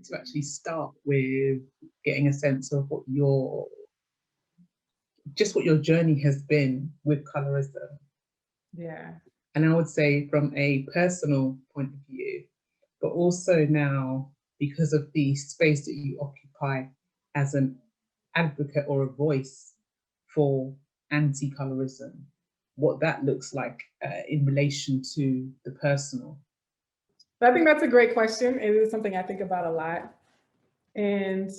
to actually start with getting a sense of what your journey has been with colorism. Yeah. And I would say from a personal point of view, but also now because of the space that you occupy as an advocate or a voice for anti-colorism, what that looks like in relation to the personal. So I think that's a great question. It is something I think about a lot. And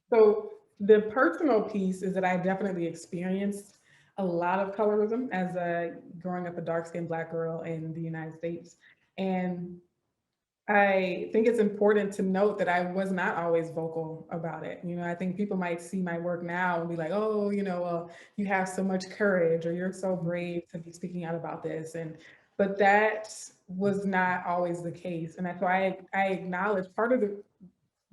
so the personal piece is that I definitely experienced a lot of colorism as a growing up a dark skinned Black girl in the United States. And I think it's important to note that I was not always vocal about it. You know, I think people might see my work now and be like, oh, well, you have so much courage or you're so brave to be speaking out about this. But that was not always the case. And so I acknowledge part of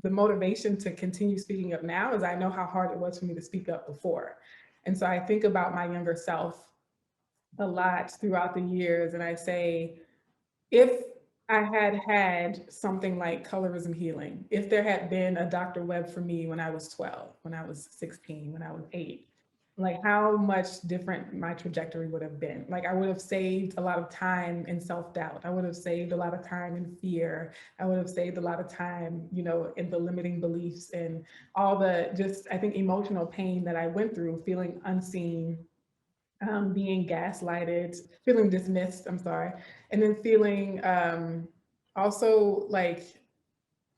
the motivation to continue speaking up now is I know how hard it was for me to speak up before. And so I think about my younger self a lot throughout the years. And I say, if I had had something like colorism healing, if there had been a Dr. Webb for me when I was 12, when I was 16, when I was 8, like how much different my trajectory would have been. Like I would have saved a lot of time in self-doubt. I would have saved a lot of time in fear. I would have saved a lot of time, in the limiting beliefs and all the just, I think, emotional pain that I went through, feeling unseen, being gaslighted, feeling dismissed, I'm sorry, and then feeling also like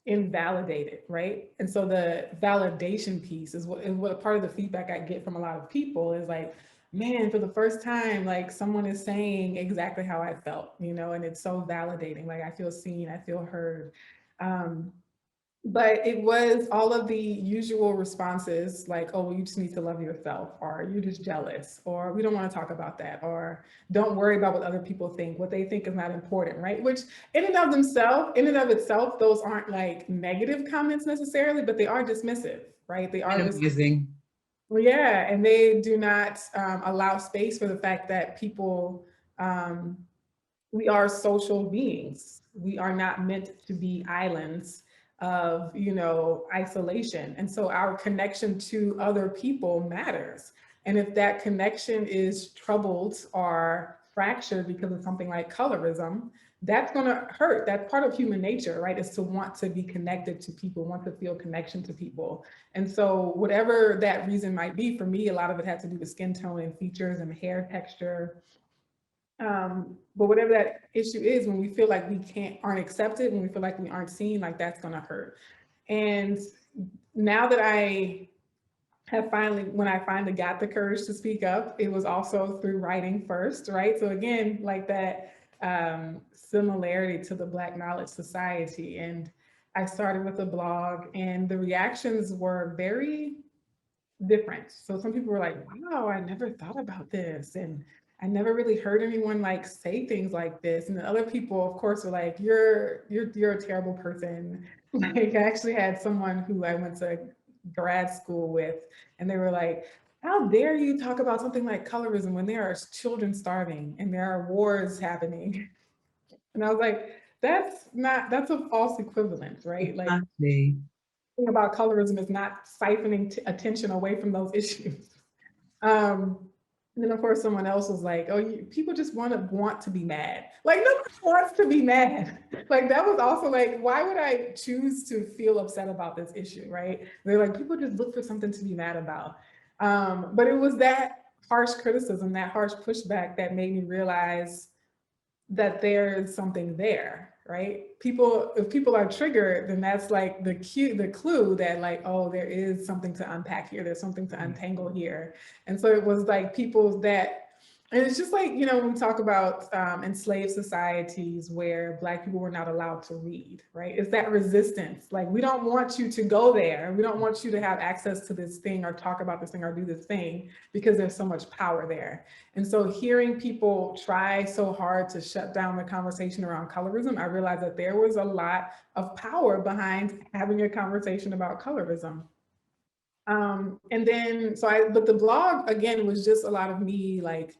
invalidated, right? And so the validation piece is what part of the feedback I get from a lot of people is like, man, for the first time, like someone is saying exactly how I felt, and it's so validating. Like I feel seen, I feel heard. Um, but it was all of the usual responses like, oh, well, you just need to love yourself, or you're just jealous, or we don't want to talk about that, or don't worry about what other people think. What they think is not important, right? Which in and of itself, those aren't like negative comments necessarily, but they are dismissive, right? They are just, Minimizing. well, yeah, and they do not allow space for the fact that people, um, we are social beings. We are not meant to be islands of, isolation. And so our connection to other people matters. And if that connection is troubled or fractured because of something like colorism, that's going to hurt. That's part of human nature, right? Is to want to be connected to people, want to feel connection to people. And so, whatever that reason might be, for me, a lot of it had to do with skin tone and features and hair texture, but whatever that issue is, when we feel like aren't accepted, when we feel like we aren't seen, like that's gonna hurt. And now that when I finally got the courage to speak up, it was also through writing first, right? So again, like that similarity to the Black Knowledge Society. And I started with a blog, and the reactions were very different. So some people were like, wow, I never thought about this. And I never really heard anyone like say things like this. And the other people, of course, were like, you're a terrible person. Like I actually had someone who I went to grad school with, and they were like, how dare you talk about something like colorism when there are children starving and there are wars happening? And I was like, that's a false equivalent, right? Like Exactly. thing about colorism is not siphoning attention away from those issues. And then of course someone else was like, "Oh, people just want to be mad." Like nobody wants to be mad. Like that was also like, why would I choose to feel upset about this issue, right? They're like, people just look for something to be mad about. But it was that harsh criticism, that harsh pushback that made me realize that there's something there, right? If people are triggered, then that's like the clue that like, oh, there is something to unpack here. There's something to untangle here. And so it was like people that, and it's just like, when we talk about enslaved societies where Black people were not allowed to read, right? It's that resistance. Like, we don't want you to go there. We don't want you to have access to this thing or talk about this thing or do this thing because there's so much power there. And so hearing people try so hard to shut down the conversation around colorism, I realized that there was a lot of power behind having a conversation about colorism. And then, but the blog again was just a lot of me, like,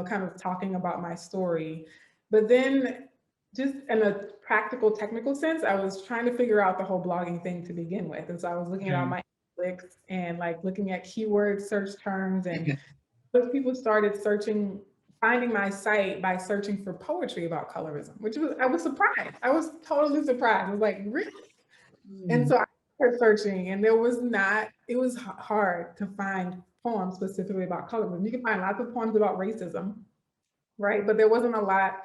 kind of talking about my story. But then just in a practical, technical sense, I was trying to figure out the whole blogging thing to begin with. And so I was looking at all Okay. my clicks and like looking at keyword search terms, and those people started searching, finding my site by searching for poetry about colorism, which was, I was surprised. I was totally surprised. I was like, really? And Mm, so I started searching, and there was not, it was hard to find poems specifically about colorism. You can find lots of poems about racism, right? But there wasn't a lot,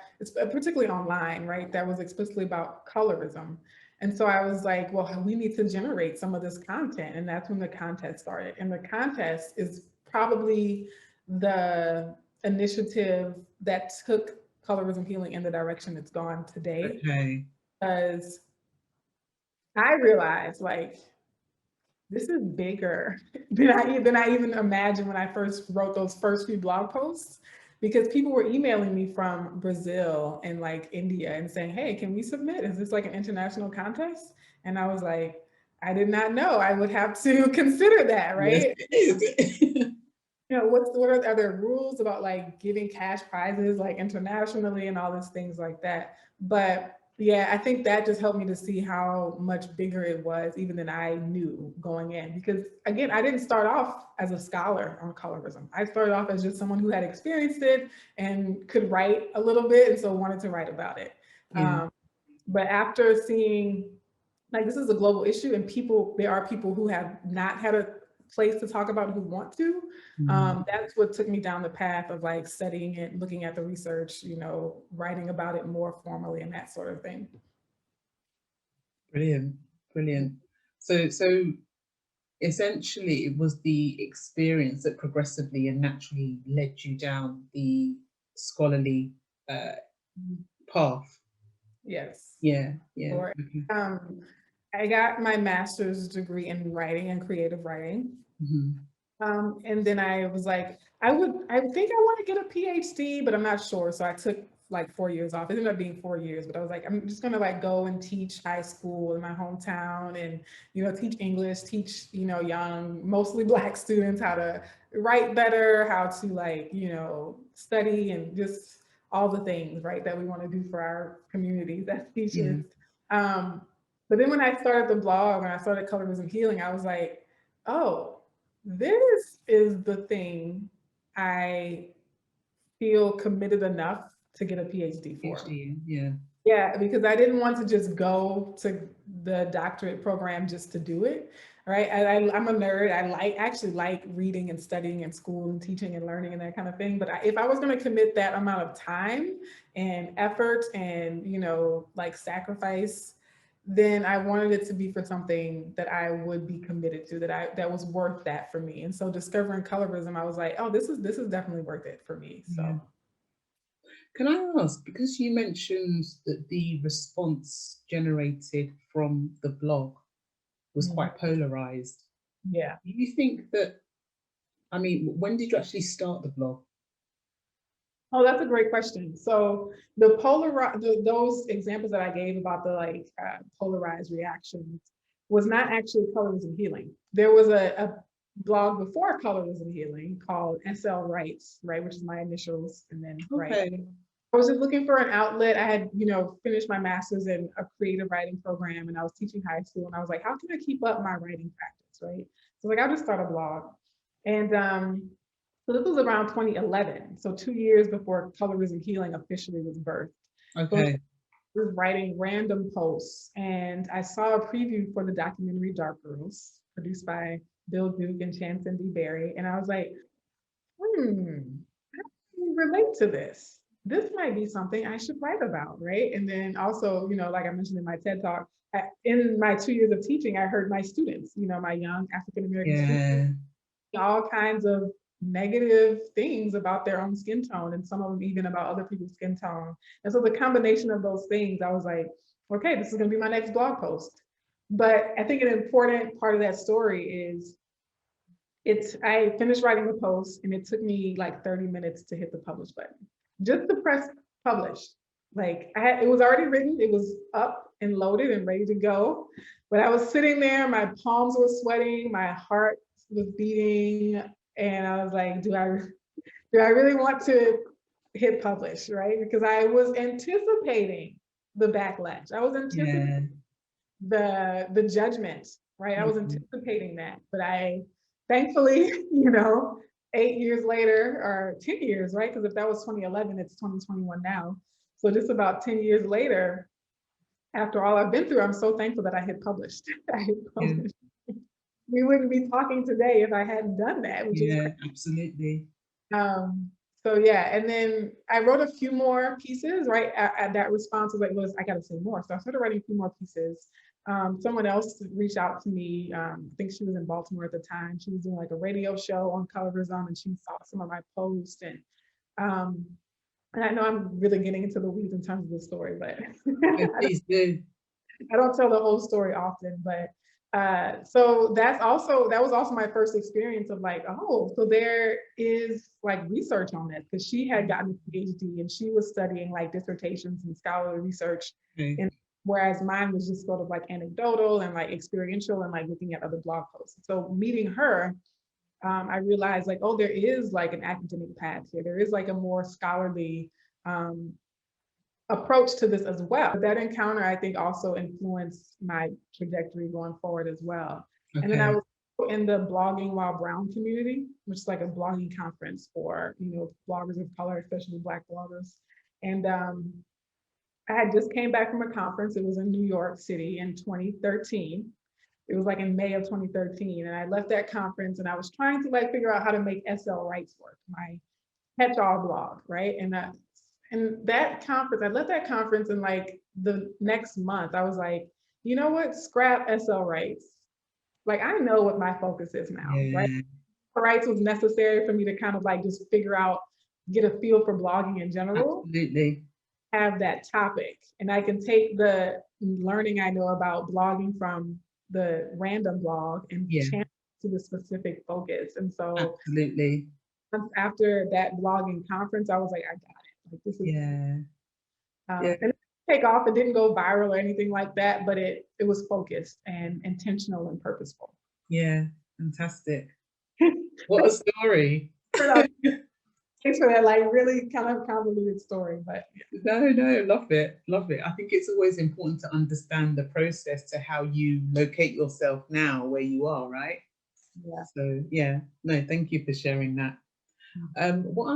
particularly online, right, that was explicitly about colorism. And so I was like, well, we need to generate some of this content. And that's when the contest started. And the contest is probably the initiative that took colorism healing in the direction it's gone today. okay. Because I realized like this is bigger than I even imagined when I first wrote those first few blog posts, because people were emailing me from Brazil and like India and saying, "Hey, can we submit? Is this like an international contest?" And I was like, I did not know I would have to consider that, Yes, right? it is. You know, are there rules about like giving cash prizes like internationally and all these things like that? But yeah, I think that just helped me to see how much bigger it was even than I knew going in. Because again, I didn't start off as a scholar on colorism. I started off as just someone who had experienced it and could write a little bit, and so wanted to write about it. Yeah. Um, but after seeing like this is a global issue, and there are people who have not had a place to talk about who want to. Mm, That's what took me down the path of like studying it, looking at the research, you know, writing about it more formally and that sort of thing. brilliant, brilliant. So essentially, it was the experience that progressively and naturally led you down the scholarly uh, path. Yes. Yeah, yeah. Or Okay. um, I got my master's degree in writing and creative writing. Mhm. And then I was like, I think I want to get a PhD, but I'm not sure. So I took like 4 years off. It ended up being 4 years, but I was like, I'm just gonna like go and teach high school in my hometown and, you know, teach English, teach, you know, young, mostly Black students how to write better, how to like, you know, study and just all the things, right, that we want to do for our communities as Yeah. teachers. Um, but then when I started the blog and I started Colorism Healing, I was like, oh, this is the thing I feel committed enough to get a PhD for. PhD. Yeah. Yeah, because I didn't want to just go to the doctorate program just to do it, right? I'm a nerd. Actually like reading and studying in school and teaching and learning and that kind of thing. But if I was going to commit that amount of time and effort and, you know, like sacrifice, then I wanted it to be for something that I would be committed to, that was worth that for me. And so discovering colorism, I was like, oh, this is definitely worth it for me. Yeah. So Can I ask, because you mentioned that the response generated from the blog was mhm, quite polarized, yeah. do you think that, I mean, when did you actually start the blog? Oh, that's a great question. So those examples that I gave about the like polarized reactions was not actually colorism healing. There was a blog before colorism healing called SL Rights, right, which is my initials and then right. Okay. I was just looking for an outlet. I had, you know, finished my master's in a creative writing program, and I was teaching high school, and I was like, how can I keep up my writing practice, right? So like, I'll just start a blog. And so this was around 2011, so 2 years before Colorism Healing officially was birthed. So Okay. I was writing random posts, and I saw a preview for the documentary Dark Girls, produced by Bill Duke and Chanson D. Berry, and I was like, I can relate to this. This might be something I should write about, right? And then also, you know, like I mentioned in my TED talk, in my 2 years of teaching, I heard my students, you know, my young African American students, Yeah. all kinds of negative things about their own skin tone, and some of them even about other people's skin tone. And so the combination of those things, I was like, okay, this is going to be my next blog post. But I think an important part of that story is I finished writing the post, and it took me like 30 minutes to hit the publish button, just to press publish. Like it was already written, it was up and loaded and ready to go. But I was sitting there, my palms were sweating, my heart was beating, and I was like, do I really want to hit publish, right? Because I was anticipating the backlash. I was anticipating Yeah. the judgment, right? I was Mhm. anticipating that, but I thankfully, you know, 8 years later or 10 years, right? Because if that was 2011, it's 2021 now. So just about 10 years later, after all I've been through, I'm so thankful that I had published. I had Yeah. published. We wouldn't be talking today if I hadn't done that, which is Yeah. crazy. Absolutely. Um, so yeah, and then I wrote a few more pieces, right? At that response was like, Liz, I gotta say more. So I started writing a few more pieces. Someone else reached out to me. I think she was in Baltimore at the time. She was doing like a radio show on colorism, and she saw some of my posts. Um, and I know I'm really getting into the weeds in terms of the story, but Yeah, please do. I don't tell the whole story often, but so that was also my first experience of like, oh, so there is like research on this because she had gotten a PhD and she was studying like dissertations and scholarly research, Okay. and whereas mine was just sort of like anecdotal and like experiential and like looking at other blog posts. So meeting her, I realized like, oh, there is like an academic path here. There is like a more scholarly um, approach to this as well. That encounter, I think, also influenced my trajectory going forward as well. And then I Okay. was in the blogging while brown community, which is like a blogging conference for bloggers of color, especially Black bloggers. And I had just came back from a conference. It was in New York City in 2013. It was like in May of 2013, and I left that conference, and I was trying to like figure out how to make SL rights work, my catch-all blog, right? And that conference, I left that conference, and like the next month, I was like, you know what? Scrap SL rights. Like I know what my focus is now, right? Yeah. Rights was necessary for me to kind of like just figure out, get a feel for blogging in general, Absolutely. have that topic, and I can take the learning I know about blogging from the random blog and Yeah. channel to the specific focus. And so Absolutely. after that blogging conference, I was like, I got it. Like this is Yeah. Yeah. and it didn't take off. It didn't go viral or anything like that, but it was focused and intentional and purposeful. Yeah. Fantastic. What a story. Thanks for that, like really kind of convoluted story, but No, no, love it. Love it. I think it's always important to understand the process to how you locate yourself now where you are, right? yeah. So yeah, no, thank you for sharing that. What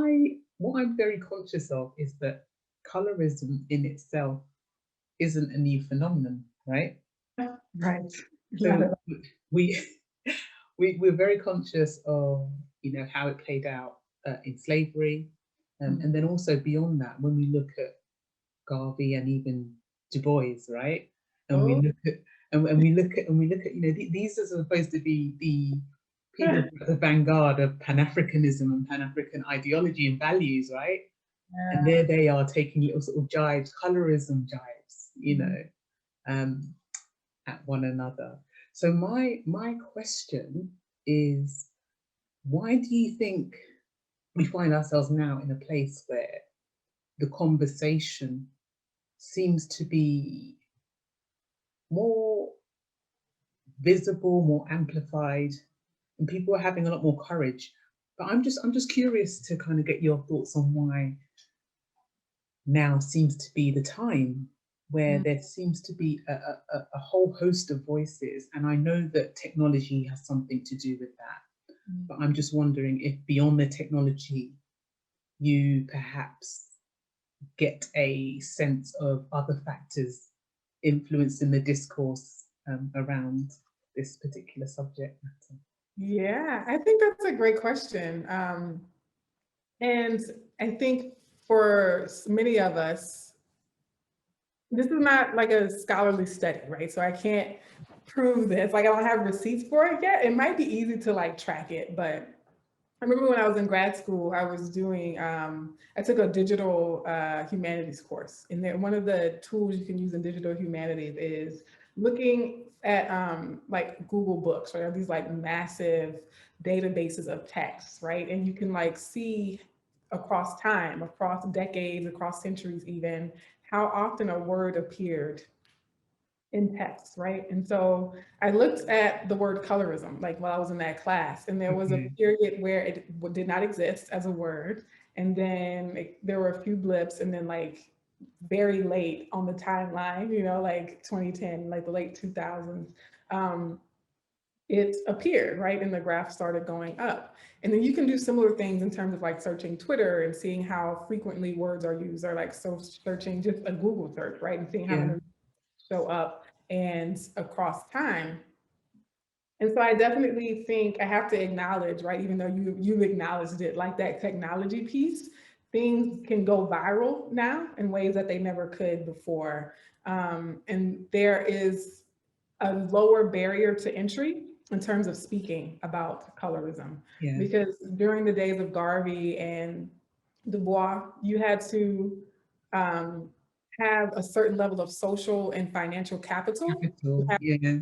I'm very conscious of is that colorism in itself isn't a new phenomenon, right? Right. Not So at all. we we're very conscious of how it played out in slavery, and then also beyond that, when we look at Garvey and even Du Bois, right? And we Oh, look at and we look at these are supposed to be the people at the vanguard of Pan-Africanism and Pan-African ideology and values, right? And yeah. there they are taking little sort of jibes, colorism jibes, Mhm. um, at one another. So my question is, why do you think we find ourselves now in a place where the conversation seems to be more visible, more amplified, and people are having a lot more courage? But I'm just curious to kind of get your thoughts on why now seems to be the time where Mm. there seems to be a whole host of voices. And I know that technology has something to do with that. Mm. But I'm just wondering if beyond the technology, you perhaps get a sense of other factors influencing the discourse around this particular subject matter. Yeah, I think that's a great question. And I think for many of us, this is not like a scholarly study, right? So I can't prove this. Like I don't have receipts for it yet. It might be easy to like track it, but I remember when I was in grad school, I was doing, I took a digital humanities course. And then one of the tools you can use in digital humanities is looking at like Google Books, right? These like massive databases of texts, right? And you can like see across time, across decades, across centuries even, how often a word appeared in text, right? And so I looked at the word colorism, like while I was in that class, and there was a Okay. period where it did not exist as a word. And then there were a few blips, and then like very late on the timeline, you know, like 2010, like the late 2000s, um, it appeared, right? And the graph started going up. And then you can do similar things in terms of like searching Twitter and seeing how frequently words are used, or like so searching just a Google search, right? And seeing how Yeah. many show up and across time. And so I definitely think I have to acknowledge, right, even though you've acknowledged it, like that technology piece, things can go viral now in ways that they never could before. And there is a lower barrier to entry in terms of speaking about colorism. Yeah. Because during the days of Garvey and Du Bois, you had to um, have a certain level of social and financial capital to Capital. have Yeah.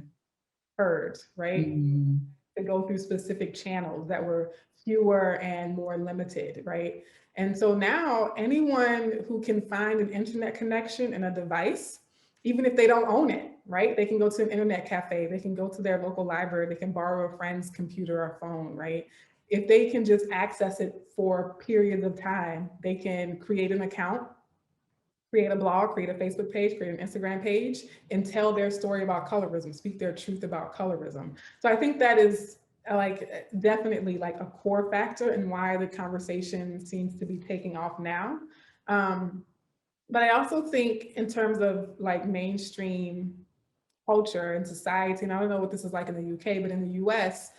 heard, right? Mm, To go through specific channels that were fewer and more limited, right? And so now anyone who can find an internet connection and a device, even if they don't own it, right? They can go to an internet cafe, they can go to their local library, they can borrow a friend's computer or phone, right? If they can just access it for periods of time, they can create an account, create a blog, create a Facebook page, create an Instagram page, and tell their story about colorism, speak their truth about colorism. So I think that is like definitely like a core factor in why the conversation seems to be taking off now. Um, but I also think in terms of like mainstream culture and society, and I don't know what this is like in the UK, but in the US,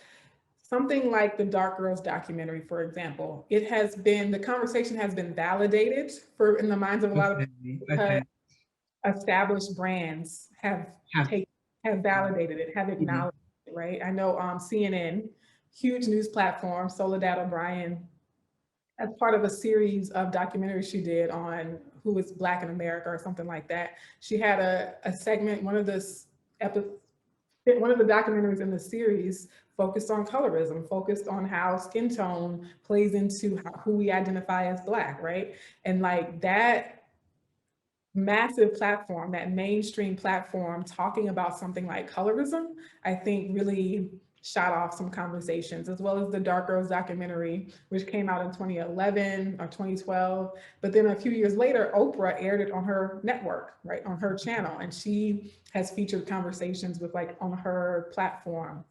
something like the Dark Girls documentary, for example, the conversation has been validated for in the minds of a lot of okay. people because Okay. established brands Have. taken have validated it, have Yeah. acknowledged it, right? I know CNN, huge news platform, Soledad O'Brien, as part of a series of documentaries she did on who is Black in America or something like that. She had a segment, one of the documentaries in the series focused on colorism, focused on how skin tone plays into who we identify as Black, right? And like that massive platform, that mainstream platform talking about something like colorism, I think really shot off some conversations, as well as the Dark Girls documentary, which came out in 2011 or 2012. But then a few years later, Oprah aired it on her network, right, on her channel. And she has featured conversations with like on her platform.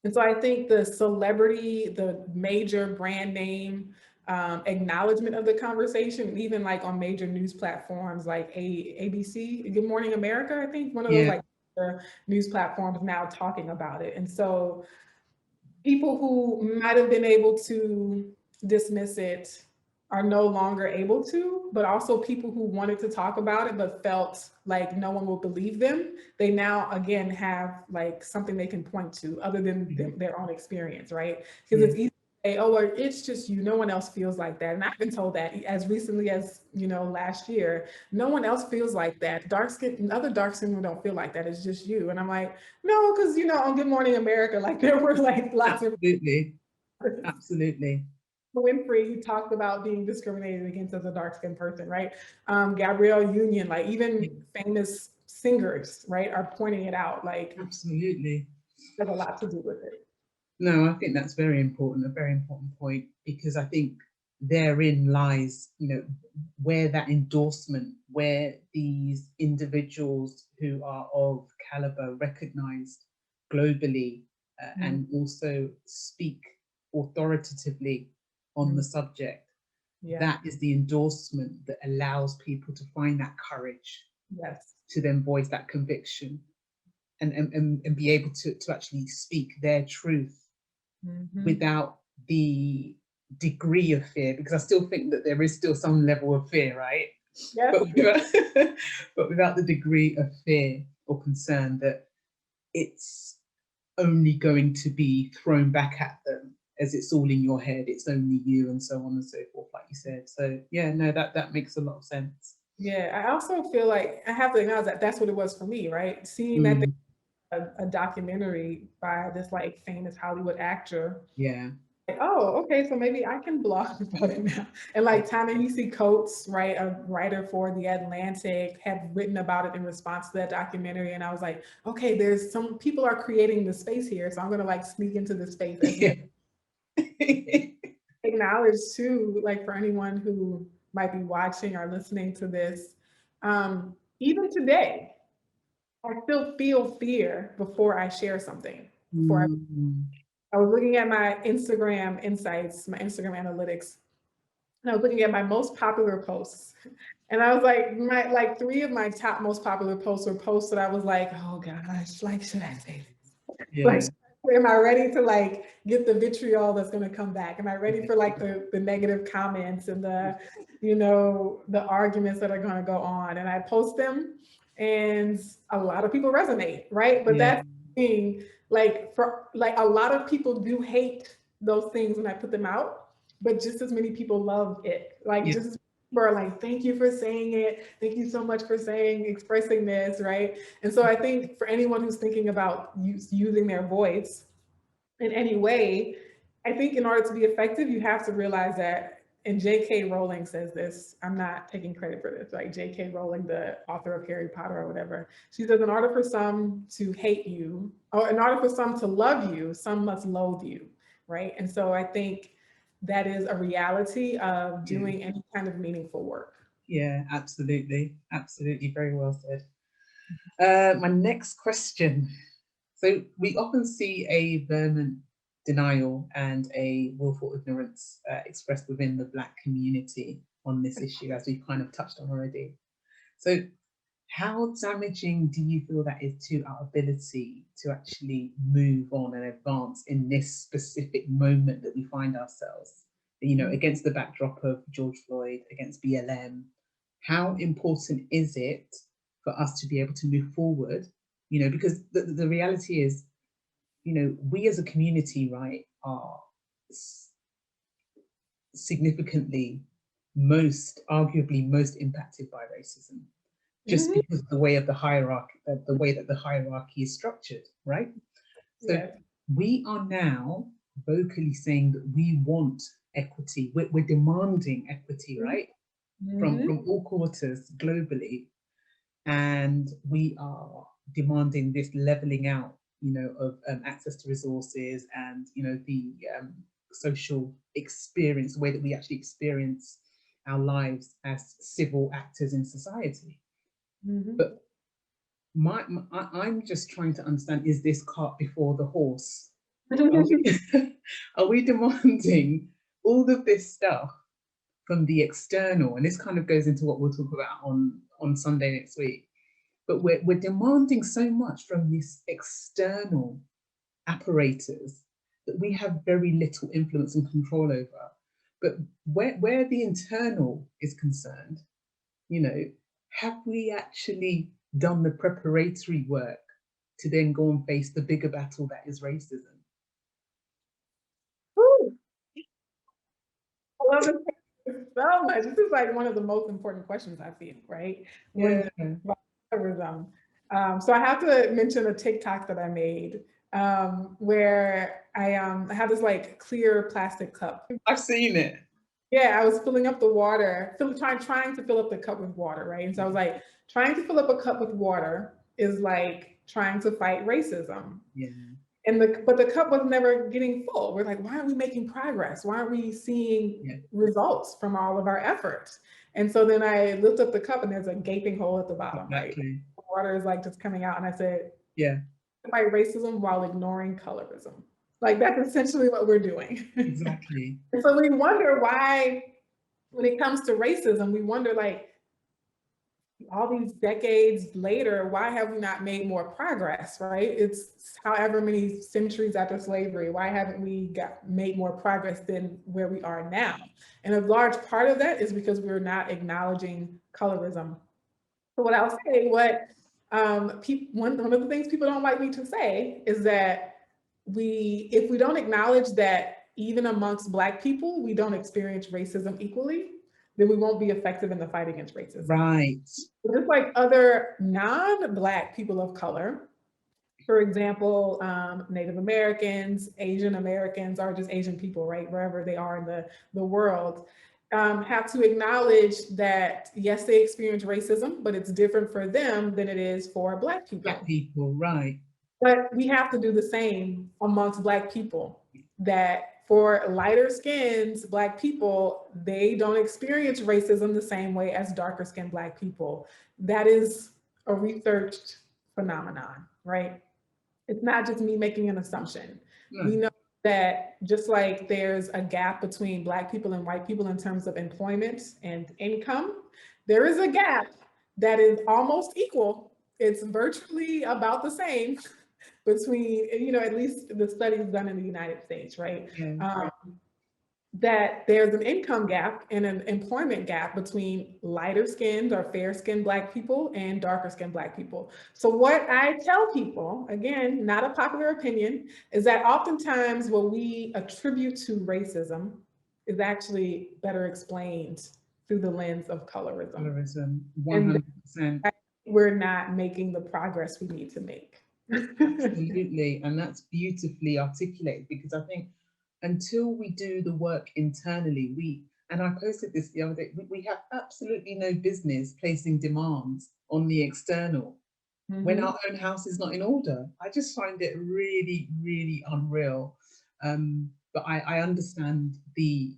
And so I think the celebrity, the major brand name acknowledgement of the conversation, even like on major news platforms like ABC, Good Morning America, I think one of those Yeah. like news platforms now talking about it. And so people who might have been able to dismiss it are no longer able to, but also people who wanted to talk about it but felt like no one will believe them, they now again have like something they can point to other than their own experience, right? Because Yeah. it's easy to say, oh, well, it's just you, no one else feels like that. And I've been told that as recently as, you know, last year, no one else feels like that. Dark skin, other dark skin people don't feel like that. It's just you. And I'm like, no, because you know, on Good Morning America, like there were like lots of Absolutely. Absolutely. Winfrey talked about being discriminated against as a dark skinned person, right? Gabrielle Union, like Yeah. even famous singers, right, are pointing it out. Like Absolutely. there's a lot to do with it. No, I think that's very important, a very important point, because I think therein lies, where that endorsement, where these individuals who are of caliber recognized globally, Mm, and also speak authoritatively on the mm, subject, yeah. that is the endorsement that allows people to find that courage Yes. to then voice that conviction, and be able to actually speak their truth Hmm. without the degree of fear, because I still think that there is still some level of fear, right? Yes. But without, but without the degree of fear or concern that it's only going to be thrown back at them as it's all in your head, it's only you, and so on and so forth, like you said. So yeah, no, that makes a lot of sense. Yeah. I also feel like I have to acknowledge that that's what it was for me, right? Seeing that Mm, a documentary by this like famous Hollywood actor. yeah, Like, oh, okay, so maybe I can blog about it now. And like Ta-Nehisi Coates, right, a writer for The Atlantic, had written about it in response to that documentary. And I was like, okay, there's some people are creating the space here. So I'm gonna like sneak into the space as well. yeah. Acknowledge too, like for anyone who might be watching or listening to this, Even today, I still feel fear before I share something. Mm. I was looking at my Instagram insights, my Instagram analytics, and I was looking at my most popular posts. And I was like, like 3 of my top most popular posts were posts that I was like, oh gosh, like, should I say this? Like, Yeah. am I ready to like get the vitriol that's going to come back? Am I ready for like the negative comments and the, the arguments that are going to go on? And I post them and a lot of people resonate, right? But Yeah. that's the thing, like for like a lot of people do hate those things when I put them out, but just as many people love it. Like Yeah. just as people are like, thank you for saying it. Thank you so much for expressing this, right? And so I think for anyone who's thinking about using their voice in any way, I think in order to be effective, you have to realize that, and J.K. Rowling says this, I'm not taking credit for this, like J.K. Rowling, the author of Harry Potter or whatever, she says, in order for some to hate you, or in order for some to love you, some must loathe you, right? And so I think that is a reality of doing any kind of meaningful work. Yeah, absolutely. Absolutely. Very well said. My next question. So we often see a vehement denial and a willful ignorance expressed within the Black community on this issue, as we've kind of touched on already. So how damaging do you feel that is to our ability to actually move on and advance in this specific moment that we find ourselves, against the backdrop of George Floyd, against BLM? How important is it for us to be able to move forward? Because the reality is, we as a community, right, are significantly arguably most impacted by racism, just Mhm. because of the way of the hierarchy, the way that the hierarchy is structured, right? So Yes. we are now vocally saying that we want equity. We're demanding equity, right? From Mhm. all quarters globally, and we are demanding this leveling out, of access to resources and the social experience, the way that we actually experience our lives as civil actors in society. Mhm. But I'm just trying to understand: is this cart before the horse? Are we, are we demanding all of this stuff from the external? And this kind of goes into what we'll talk about on Sunday next week. But we're demanding so much from this external apparatus that we have very little influence and control over. But where the internal is concerned, have we actually done the preparatory work to then go and face the bigger battle that is racism? Whew, I love this so much. This is like one of the most important questions I feel, right? When Yeah. about colorism. So I have to mention a TikTok that I made where I have this like clear plastic cup. I've seen it. Yeah, I was filling up the water, trying to fill up the cup with water, right? And so I was like, trying to fill up a cup with water is like trying to fight racism. Yeah. But the cup was never getting full. We're like, why aren't we making progress? Why aren't we seeing Yeah. results from all of our efforts? And so then I lift up the cup and there's a gaping hole at the bottom, right? Exactly. The water is like just coming out. And I said, Yeah. fight racism while ignoring colorism. Like that's essentially what we're doing. Exactly. And so we wonder why, when it comes to racism, we wonder like, all these decades later, why have we not made more progress, right? It's however many centuries after slavery, why haven't we made more progress than where we are now? And a large part of that is because we're not acknowledging colorism. So what I'll say, one of the things people don't like me to say is that if we don't acknowledge that even amongst Black people, we don't experience racism equally, then we won't be effective in the fight against racism. Right. Just like other non-Black people of color, for example, Native Americans, Asian Americans, or just Asian people, right, wherever they are in the world, have to acknowledge that, yes, they experience racism, but it's different for them than it is for Black people. Black people, right. But we have to do the same amongst Black people, that for lighter skins Black people, they don't experience racism the same way as darker skinned Black people. That is a researched phenomenon, right? It's not just me making an assumption. No. We know that just like there's a gap between Black people and white people in terms of employment and income, there is a gap that is almost equal. It's virtually about the same between, at least the studies done in the United States, right? Yeah. That there's an income gap and an employment gap between lighter skinned or fair skinned Black people and darker skinned Black people. So, what I tell people, again, not a popular opinion, is that oftentimes what we attribute to racism is actually better explained through the lens of colorism. Colorism, And 100%. we're not making the progress we need to make. Absolutely. And that's beautifully articulated, because I think until we do the work internally, and I posted this the other day, we have absolutely no business placing demands on the external when our own house is not in order. I just find it really, really unreal. But I understand the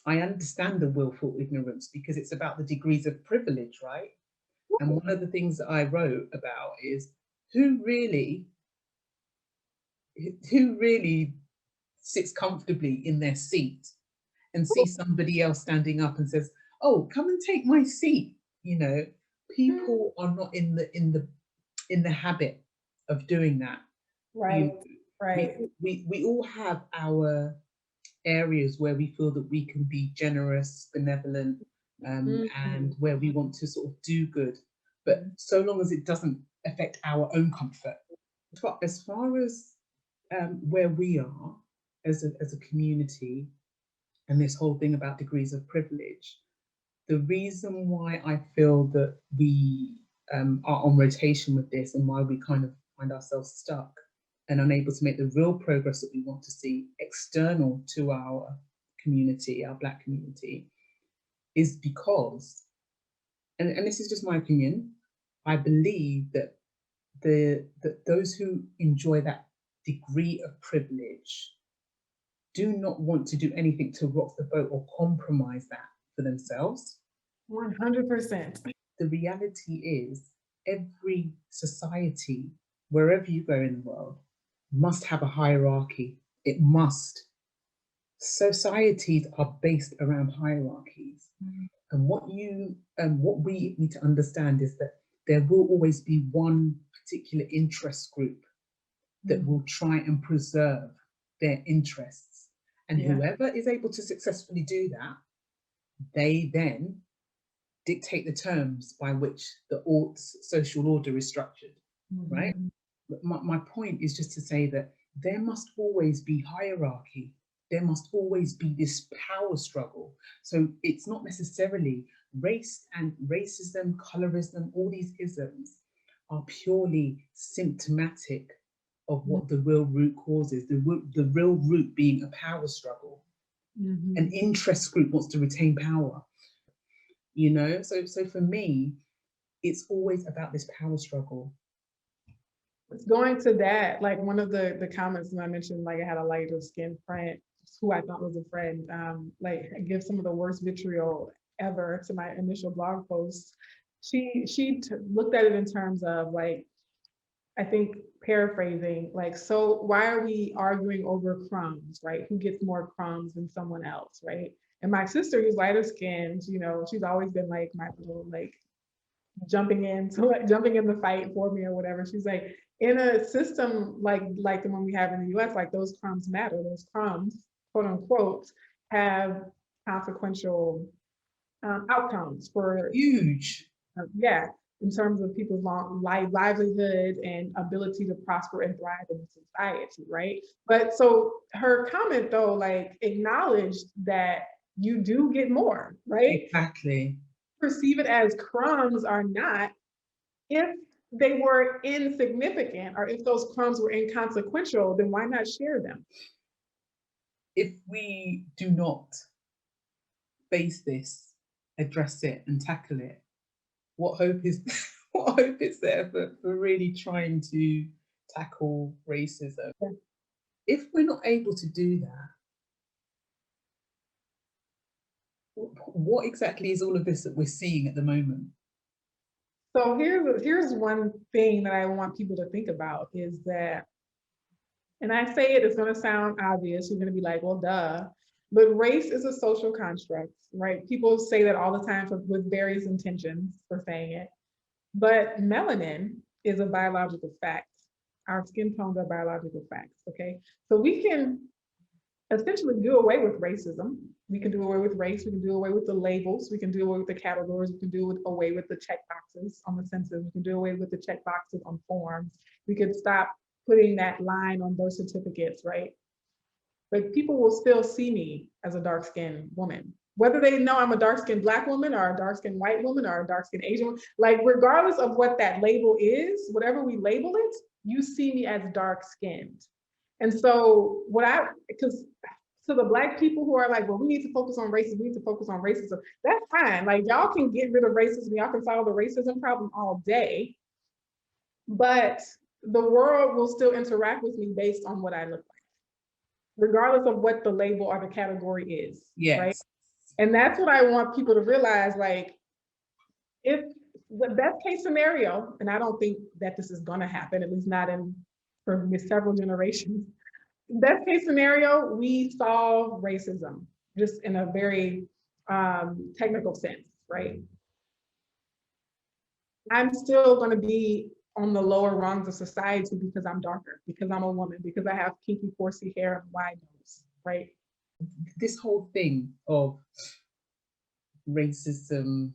willful ignorance, because it's about the degrees of privilege, right? And one of the things that I wrote about is who really sits comfortably in their seat and sees somebody else standing up and says, "Oh, come and take my seat." People are not in the habit of doing that. Right. Right. We all have our areas where we feel that we can be generous, benevolent, and where we want to sort of do good, but so long as it doesn't affect our own comfort. But as far as where we are as a community, and this whole thing about degrees of privilege, the reason why I feel that we are on rotation with this, and why we kind of find ourselves stuck and unable to make the real progress that we want to see external to our community, our Black community, is because, and this is just my opinion, I believe that those who enjoy that degree of privilege do not want to do anything to rock the boat or compromise that for themselves. 100%. The reality is, every society, wherever you go in the world, must have a hierarchy. It must. Societies are based around hierarchies. And what we need to understand is that there will always be one particular interest group that will try and preserve their interests. And whoever is able to successfully do that, they then dictate the terms by which the social order is structured, right? My point is just to say that there must always be hierarchy. There must always be this power struggle. So it's not necessarily race and racism, colorism, all these isms are purely symptomatic of what the real root cause is, the real root being a power struggle. An interest group wants to retain power. So for me, it's always about this power struggle. Going to that, like one of the comments that I mentioned, like I had a lighter skinned friend who I thought was a friend, like I give some of the worst vitriol ever to my initial blog post. She looked at it in terms of, like, I think paraphrasing, like, so why are we arguing over crumbs, right? Who gets more crumbs than someone else, right? And my sister, who's lighter skinned, she's always been like my little, like, jumping in the fight for me or whatever. She's like, in a system like the one we have in the US, like, those crumbs matter. Those crumbs, quote unquote, have consequential outcomes for huge. In terms of people's livelihood and ability to prosper and thrive in society, right? But so her comment, though, like, acknowledged that you do get more, right? Exactly. Perceive it as crumbs or not, if they were insignificant or if those crumbs were inconsequential, then why not share them? If we do not face this, address it, and tackle it, what hope is there for really trying to tackle racism? if we're not able to do that, what exactly is all of this that we're seeing at the moment? So here's one thing that I want people to think about is that, and I say it's going to sound obvious. You're going to be like, well, duh. But race is a social construct, right? People say that all the time with various intentions for saying it. But melanin is a biological fact. Our skin tones are biological facts, okay? So we can essentially do away with racism. We can do away with race. We can do away with the labels. We can do away with the categories. We can do away with the check boxes on the census. We can do away with the check boxes on forms. We could stop putting that line on birth certificates, right? But people will still see me as a dark-skinned woman, whether they know I'm a dark-skinned Black woman or a dark-skinned white woman or a dark-skinned Asian woman. Like, regardless of what that label is, whatever we label it, you see me as dark-skinned. And so because to the Black people who are like, well, we need to focus on racism, we need to focus on racism, that's fine. Like, y'all can get rid of racism, y'all can solve the racism problem all day, but the world will still interact with me based on what I look like, regardless of what the label or the category is. Yes. Right? And that's what I want people to realize. Like, if the best case scenario, and I don't think that this is gonna happen, at least not for several generations, best case scenario, we solve racism just in a very technical sense, right? I'm still gonna be on the lower rungs of society because I'm darker, because I'm a woman, because I have kinky, horsey hair and wide nose, right? This whole thing of racism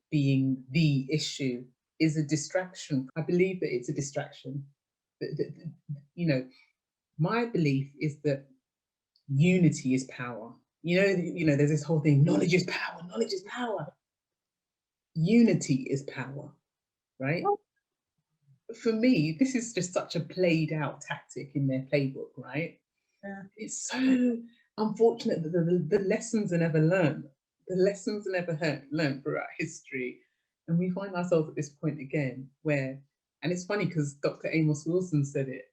being the issue is a distraction. I believe that it's a distraction. You know, my belief is that unity is power. There's this whole thing, knowledge is power, knowledge is power. Unity is power, right? For me, this is just such a played out tactic in their playbook, right? Yeah. It's so unfortunate that the lessons are never learned. The lessons are never learned throughout history. And we find ourselves at this point again where, and it's funny because Dr. Amos Wilson said it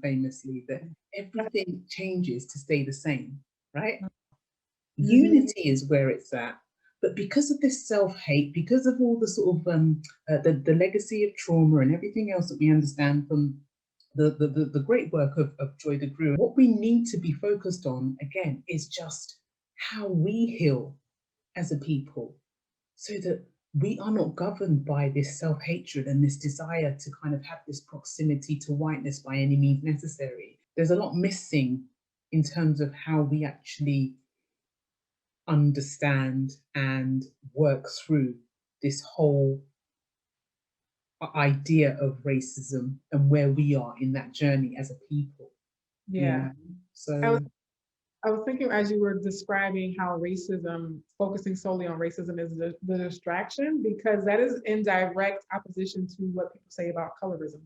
famously, that everything changes to stay the same, right? Mm-hmm. Unity is where it's at. But because of this self-hate, because of all the sort of the legacy of trauma and everything else that we understand from the great work of Joy DeGruy, what we need to be focused on, again, is just how we heal as a people so that we are not governed by this self-hatred and this desire to kind of have this proximity to whiteness by any means necessary. There's a lot missing in terms of how we actually understand and work through this whole idea of racism and where we are in that journey as a people. Yeah. So I was thinking as you were describing how racism, focusing solely on racism is the distraction, because that is in direct opposition to what people say about colorism.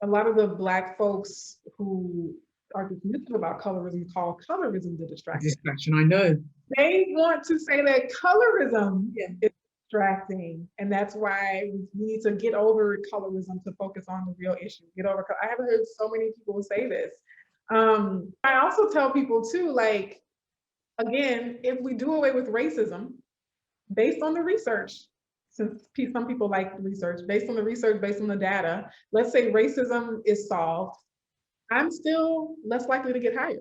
A lot of the Black folks who are dismissive about colorism call colorism the distraction. Distraction, I know. They want to say that colorism is distracting, and that's why we need to get over colorism to focus on the real issue. Get over. I haven't heard so many people say this. I also tell people too, like, again, if we do away with racism, based on the research, since some people like research, based on the research, based on the data, let's say racism is solved, I'm still less likely to get hired.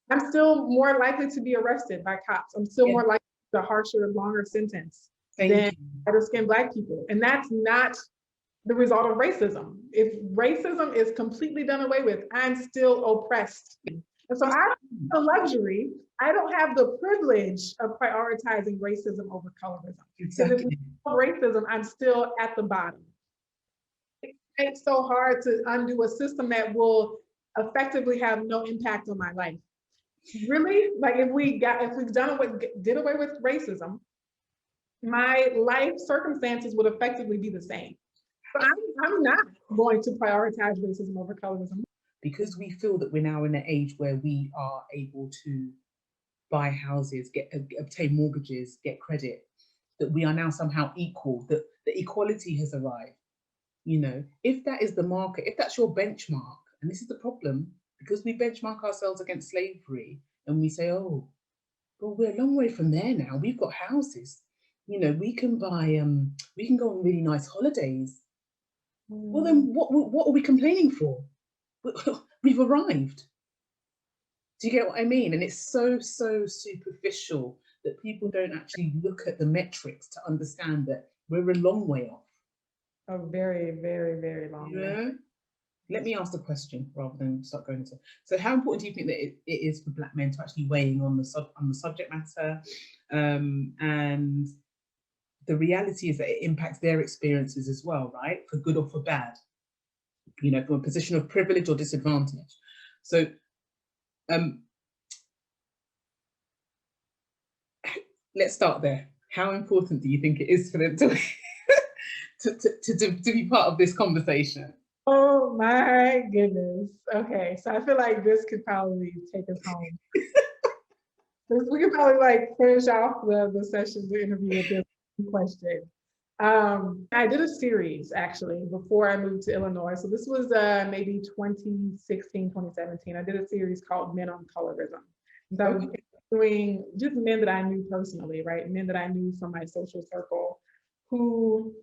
I'm still more likely to be arrested by cops. I'm still more likely to a harsher, longer sentence than lighter-skinned Black people. And that's not the result of racism. If racism is completely done away with, I'm still oppressed. And so I don't have the luxury, I don't have the privilege of prioritizing racism over colorism. Because if we have racism, I'm still at the bottom. It's so hard to undo a system that will effectively have no impact on my life. Really? Like, if we did away with racism, my life circumstances would effectively be the same. But I'm not going to prioritize racism over colorism. Because we feel that we're now in an age where we are able to buy houses, obtain mortgages, get credit, that we are now somehow equal, that the equality has arrived. If that is the market, if that's your benchmark, and this is the problem, because we benchmark ourselves against slavery and we say, oh, but we're a long way from there now. We've got houses. You know, we can buy, we can go on really nice holidays. Well, then what are we complaining for? We've arrived. Do you get what I mean? And it's so superficial that people don't actually look at the metrics to understand that we're a long way off. A very, very, very long way. Let me ask the question rather than start going into. So, how important do you think that it is for Black men to actually weighing on the subject matter? And the reality is that it impacts their experiences as well, right? For good or for bad. You know, from a position of privilege or disadvantage. So, let's start there. How important do you think it is for them to to be part of this conversation? Oh my goodness. Okay, so I feel like this could probably take us home. We could probably like finish off the session, the interview with this question. I did a series actually before I moved to Illinois. So this was maybe 2016, 2017. I did a series called Men on Colorism. So I was doing just men that I knew personally, right? Men that I knew from my social circle who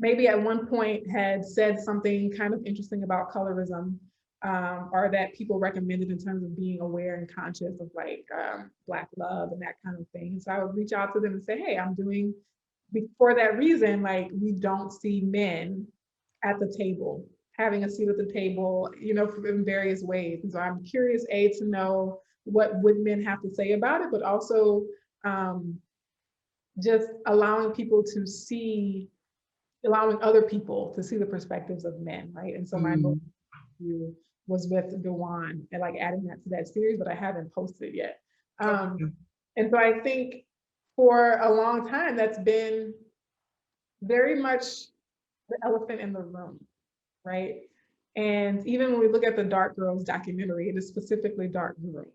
maybe at one point had said something kind of interesting about colorism, or that people recommended in terms of being aware and conscious of like Black love and that kind of thing. So I would reach out to them and say, hey, I'm doing, for that reason, like we don't see men at the table, having a seat at the table, you know, in various ways. And so I'm curious, A, to know what would men have to say about it, but also just allowing other people to see the perspectives of men, right? And so my interview was with Dewan and like adding that to that series, but I haven't posted it yet. And so I think for a long time, that's been very much the elephant in the room, right? And even when we look at the Dark Girls documentary, it is specifically dark girls,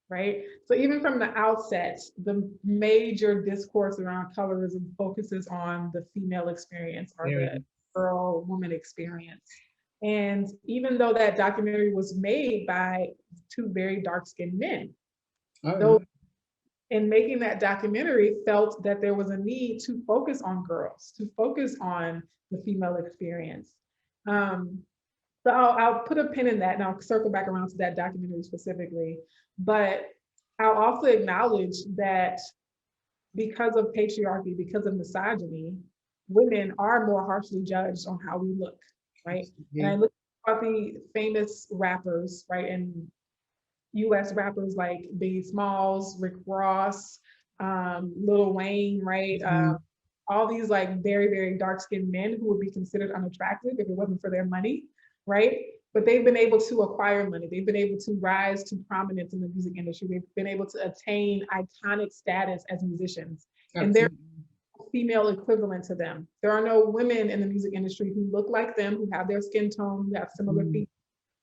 right? So even from the outset, the major discourse around colorism focuses on the female experience or the girl woman experience. And even though that documentary was made by two very dark-skinned men, those in making that documentary felt that there was a need to focus on girls, to focus on the female experience. So I'll put a pin in that and I'll circle back around to that documentary specifically. But I'll also acknowledge that because of patriarchy, because of misogyny, women are more harshly judged on how we look, right? And I look at the famous rappers, right? And US rappers like Biggie Smalls, Rick Ross, Lil Wayne, right? All these like very, very dark-skinned men who would be considered unattractive if it wasn't for their money, right? But they've been able to acquire money. They've been able to rise to prominence in the music industry. They've been able to attain iconic status as musicians. And they're female equivalent to them. There are no women in the music industry who look like them, who have their skin tone, who have similar features,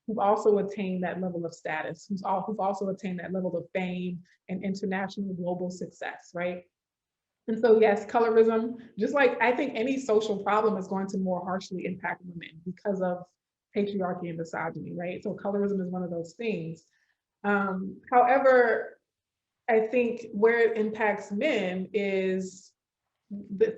who've also attained that level of status, who've also attained that level of fame and international global success, right? And so yes, colorism, just like I think any social problem is going to more harshly impact women because of patriarchy and misogyny, right? So colorism is one of those things. However, I think where it impacts men is,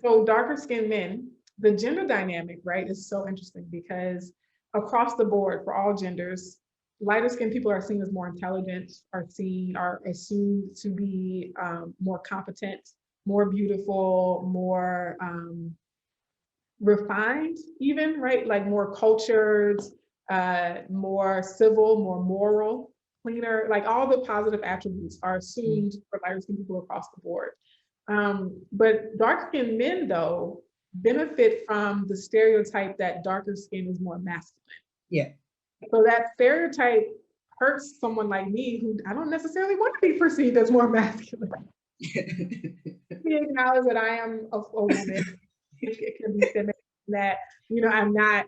so darker skinned men, the gender dynamic, right, is so interesting because across the board for all genders, lighter skinned people are seen as more intelligent, are assumed to be more competent, more beautiful, more refined even, right? Like more cultured, more civil, more moral, cleaner, like all the positive attributes are assumed for lighter skinned people across the board. But dark-skinned men, though, benefit from the stereotype that darker skin is more masculine. Yeah. So that stereotype hurts someone like me who I don't necessarily want to be perceived as more masculine. We acknowledge that I am a woman. It can be feminine, that, you know, I'm not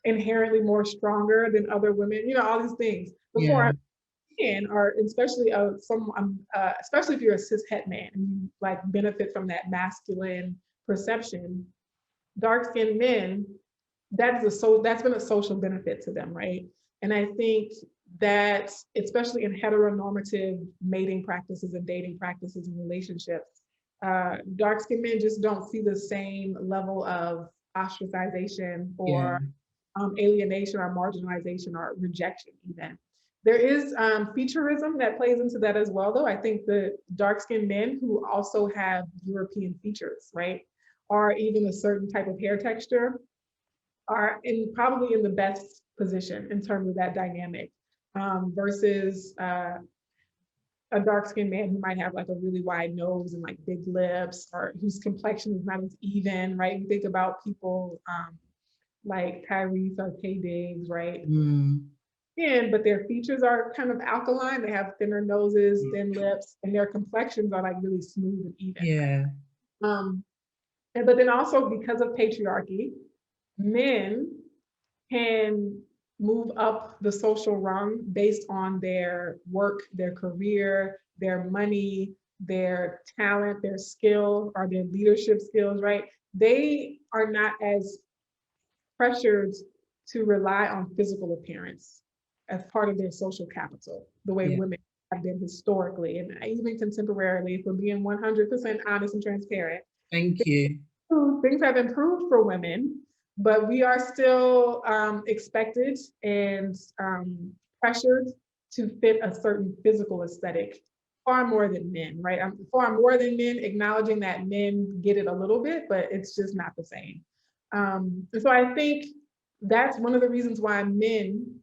inherently more stronger than other women, you know, all these things. Before I'm in, or especially especially if you're a cis het man and you like benefit from that masculine perception, dark-skinned men, that's been a social benefit to them, right? And I think that, especially in heteronormative mating practices and dating practices and relationships, dark-skinned men just don't see the same level of ostracization or alienation or marginalization or rejection even. There is featureism that plays into that as well, though. I think the dark-skinned men who also have European features, right, or even a certain type of hair texture are probably in the best position in terms of that dynamic versus a dark-skinned man who might have like a really wide nose and like big lips, or whose complexion is not as even, right? You think about people like Tyrese or K Diggs, right? But their features are kind of alkaline. They have thinner noses, thin lips, and their complexions are like really smooth and even. But then also because of patriarchy, men can move up the social rung based on their work, their career, their money, their talent, their skill, or their leadership skills, right? They are not as pressured to rely on physical appearance as part of their social capital, the way women have been historically and even contemporarily, if we're being 100% honest and transparent. Thank you. Things have improved for women, but we are still expected and pressured to fit a certain physical aesthetic far more than men, right? Far more than men, acknowledging that men get it a little bit, but it's just not the same. And so I think that's one of the reasons why men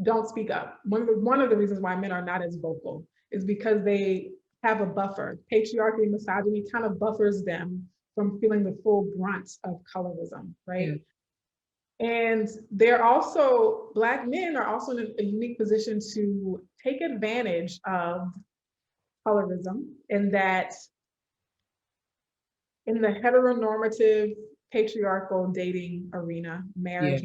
don't speak up. One of the reasons why men are not as vocal is because they have a buffer. Patriarchy and misogyny kind of buffers them from feeling the full brunt of colorism, right? And Black men are also in a unique position to take advantage of colorism, in that in the heteronormative patriarchal dating arena, marriage,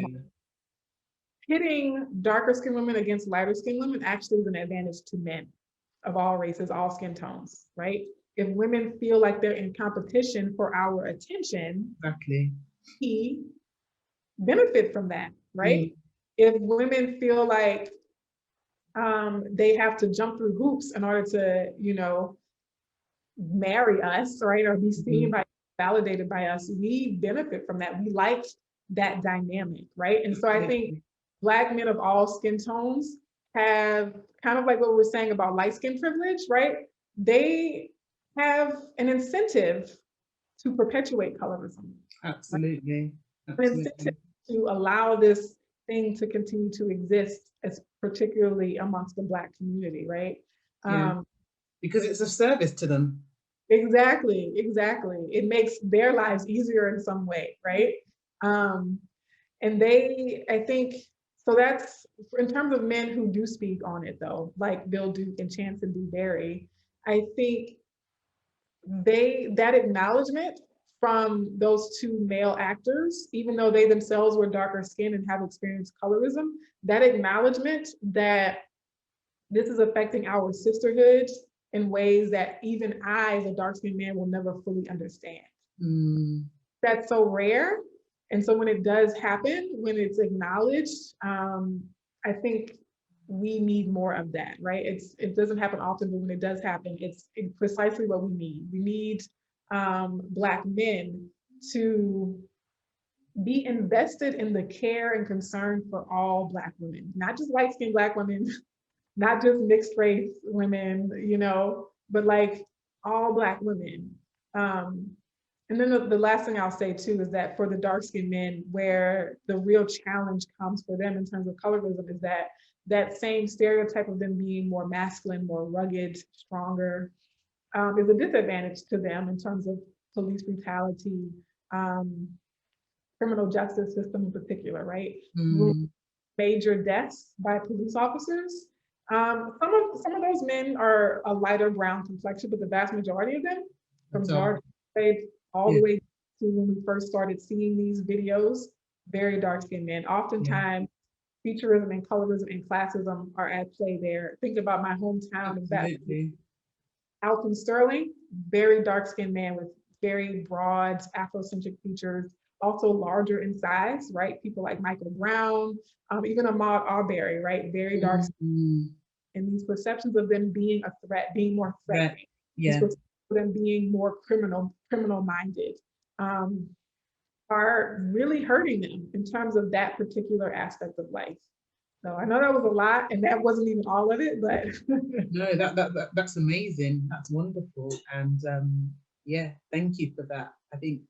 pitting darker skinned women against lighter skinned women actually is an advantage to men of all races, all skin tones, right? If women feel like they're in competition for our attention, we benefit from that, right? If women feel like they have to jump through hoops in order to, marry us, right, or be seen by, validated by us, we benefit from that. We like that dynamic, right? And so I think Black men of all skin tones have kind of like what we were saying about light skin privilege, right? They have an incentive to perpetuate colorism. Absolutely. An incentive to allow this thing to continue to exist, as particularly amongst the Black community, right? Because it's of service to them. Exactly. It makes their lives easier in some way, right? And I think, so that's, in terms of men who do speak on it though, like Bill Duke and Chancellor Dewberry, I think that acknowledgement from those two male actors, even though they themselves were darker skinned and have experienced colorism, that acknowledgement that this is affecting our sisterhood in ways that even I, as a dark-skinned man, will never fully understand. That's so rare. And so when it does happen, when it's acknowledged, I think we need more of that, right? It doesn't happen often, but when it does happen, it's precisely what we need. We need Black men to be invested in the care and concern for all Black women, not just light-skinned Black women, not just mixed race women, but like all Black women. And then the last thing I'll say too is that for the dark-skinned men, where the real challenge comes for them in terms of colorism is that same stereotype of them being more masculine, more rugged, stronger, is a disadvantage to them in terms of police brutality, criminal justice system in particular, right? Major deaths by police officers. Some of those men are a lighter brown complexion, but the vast majority of them, from Georgia all the way to when we first started seeing these videos, very dark-skinned men. Oftentimes, featureism and colorism and classism are at play there. Think about my hometown of that. Alton Sterling, very dark-skinned man with very broad Afrocentric features, also larger in size, right? People like Michael Brown, even Ahmaud Arbery, right? Very dark. Mhm. And these perceptions of them being a threat, being more Right. threatening, these Yeah. perceptions of them being more criminal minded, um, are really hurting them in terms of that particular aspect of life. So I know that was a lot, and that wasn't even all of it, but No, that's amazing. That's wonderful. And yeah, thank you for that. I think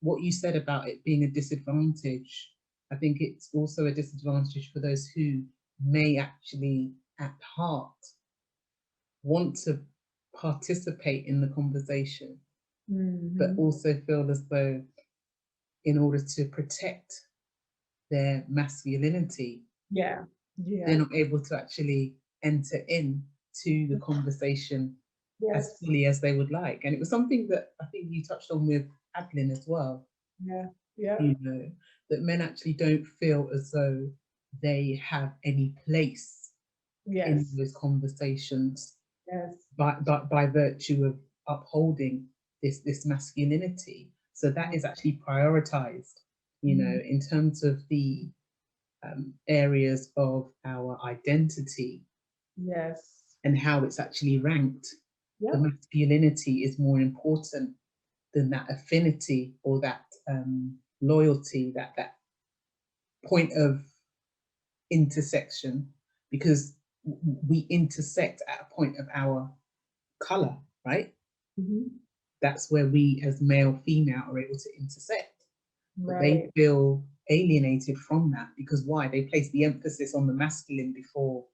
what you said about it being a disadvantage, I think it's also a disadvantage for those who may actually at heart want to participate in the conversation, but Mhm. also feel as though in order to protect their masculinity, Yeah, they're yeah, not able to actually enter in to the conversation as yes, fully as they would like. And it was something that I think you touched on with Adeline as well, yeah, yeah, you know, that men actually don't feel as though they have any place in yes, those conversations yes. by virtue of upholding this masculinity. So that is actually prioritized, you know, Mhm. in terms of the areas of our identity Yes, and how it's actually ranked. The yep, masculinity is more important than that affinity or that loyalty, that point of intersection, because we intersect at a point of our color, right? mhm, That's where we as male, female are able to intersect. But they right, feel alienated from that because why? They place the emphasis on the masculine before,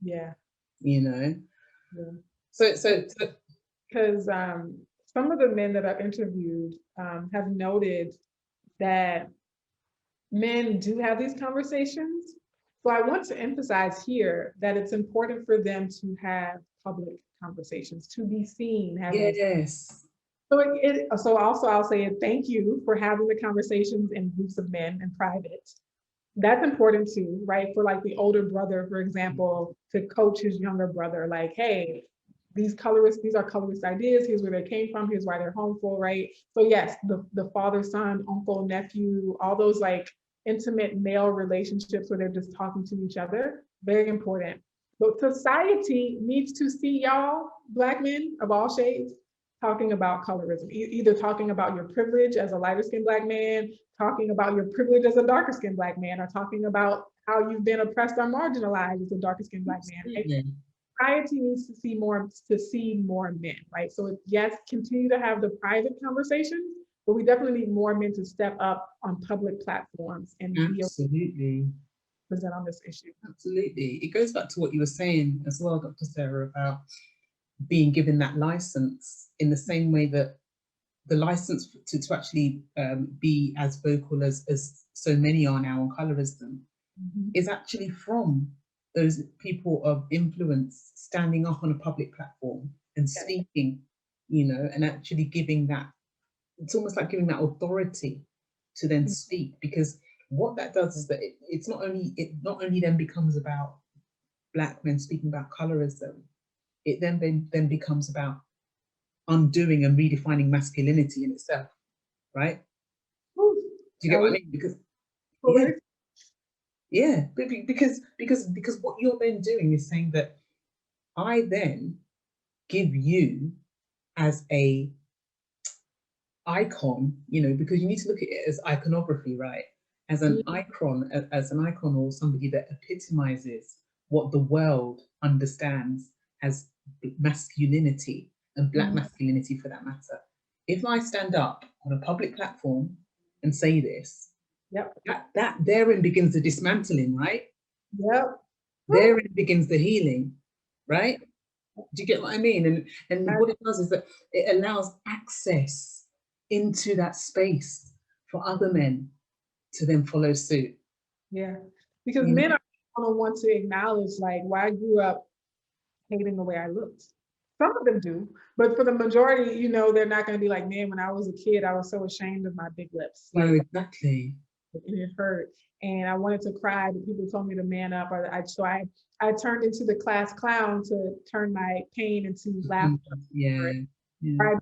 yeah, you know. yeah. So Because some of the men that I've interviewed have noted that men do have these conversations. So I want to emphasize here that it's important for them to have public conversations, to be seen having these. yes, So so also I'll say thank you for having the conversations in groups of men in private. That's important too, right? For like the older brother, for example, to coach his younger brother, like, hey, these are colorist ideas. Here's where they came from. Here's why they're harmful, right? So yes, the father, son, uncle, nephew, all those like intimate male relationships where they're just talking to each other, very important. But society needs to see y'all, Black men of all shades, talking about colorism, either talking about your privilege as a lighter skinned Black man, talking about your privilege as a darker skinned Black man, or talking about how you've been oppressed or marginalized as a darker skinned Black man. Right? absolutely, Society needs to see more men, right? So yes, continue to have the private conversations, but we definitely need more men to step up on public platforms and be able to absolutely, present on this issue. absolutely. It goes back to what you were saying as well, Dr. Sarah, about being given that license in the same way that the license to actually be as vocal as so many are now on colorism Mhm. is actually from those people of influence standing up on a public platform and Yes. speaking, you know, and actually giving that, it's almost like giving that authority to then speak, because what that does is that it not only then becomes about Black men speaking about colorism, it then becomes about undoing and redefining masculinity in itself, right? Whew. Do you get Are what I we mean? Because yeah, ready? yeah, because what you're then doing is saying that I then give you as a icon, you know, because you need to look at it as iconography, right? As an icon or somebody that epitomizes what the world understands as masculinity and Black Mhm. masculinity for that matter. If I stand up on a public platform and say this, Yep. that therein begins the dismantling, right? Yep. Whew. Therein begins the healing, right? Do you get what I mean? And I- what it does is that it allows access into that space for other men to then follow suit. Yeah. Because You men know? are gonna want to acknowledge like why I grew up hating the way I looked. Some of them do, but for the majority, they're not going to be like, man, when I was a kid, I was so ashamed of my big lips. No, Like, exactly. and it hurt. And I wanted to cry, but people told me to man up. So I turned into the class clown to turn my pain into laughter. Mhm. Yeah, yeah. Tried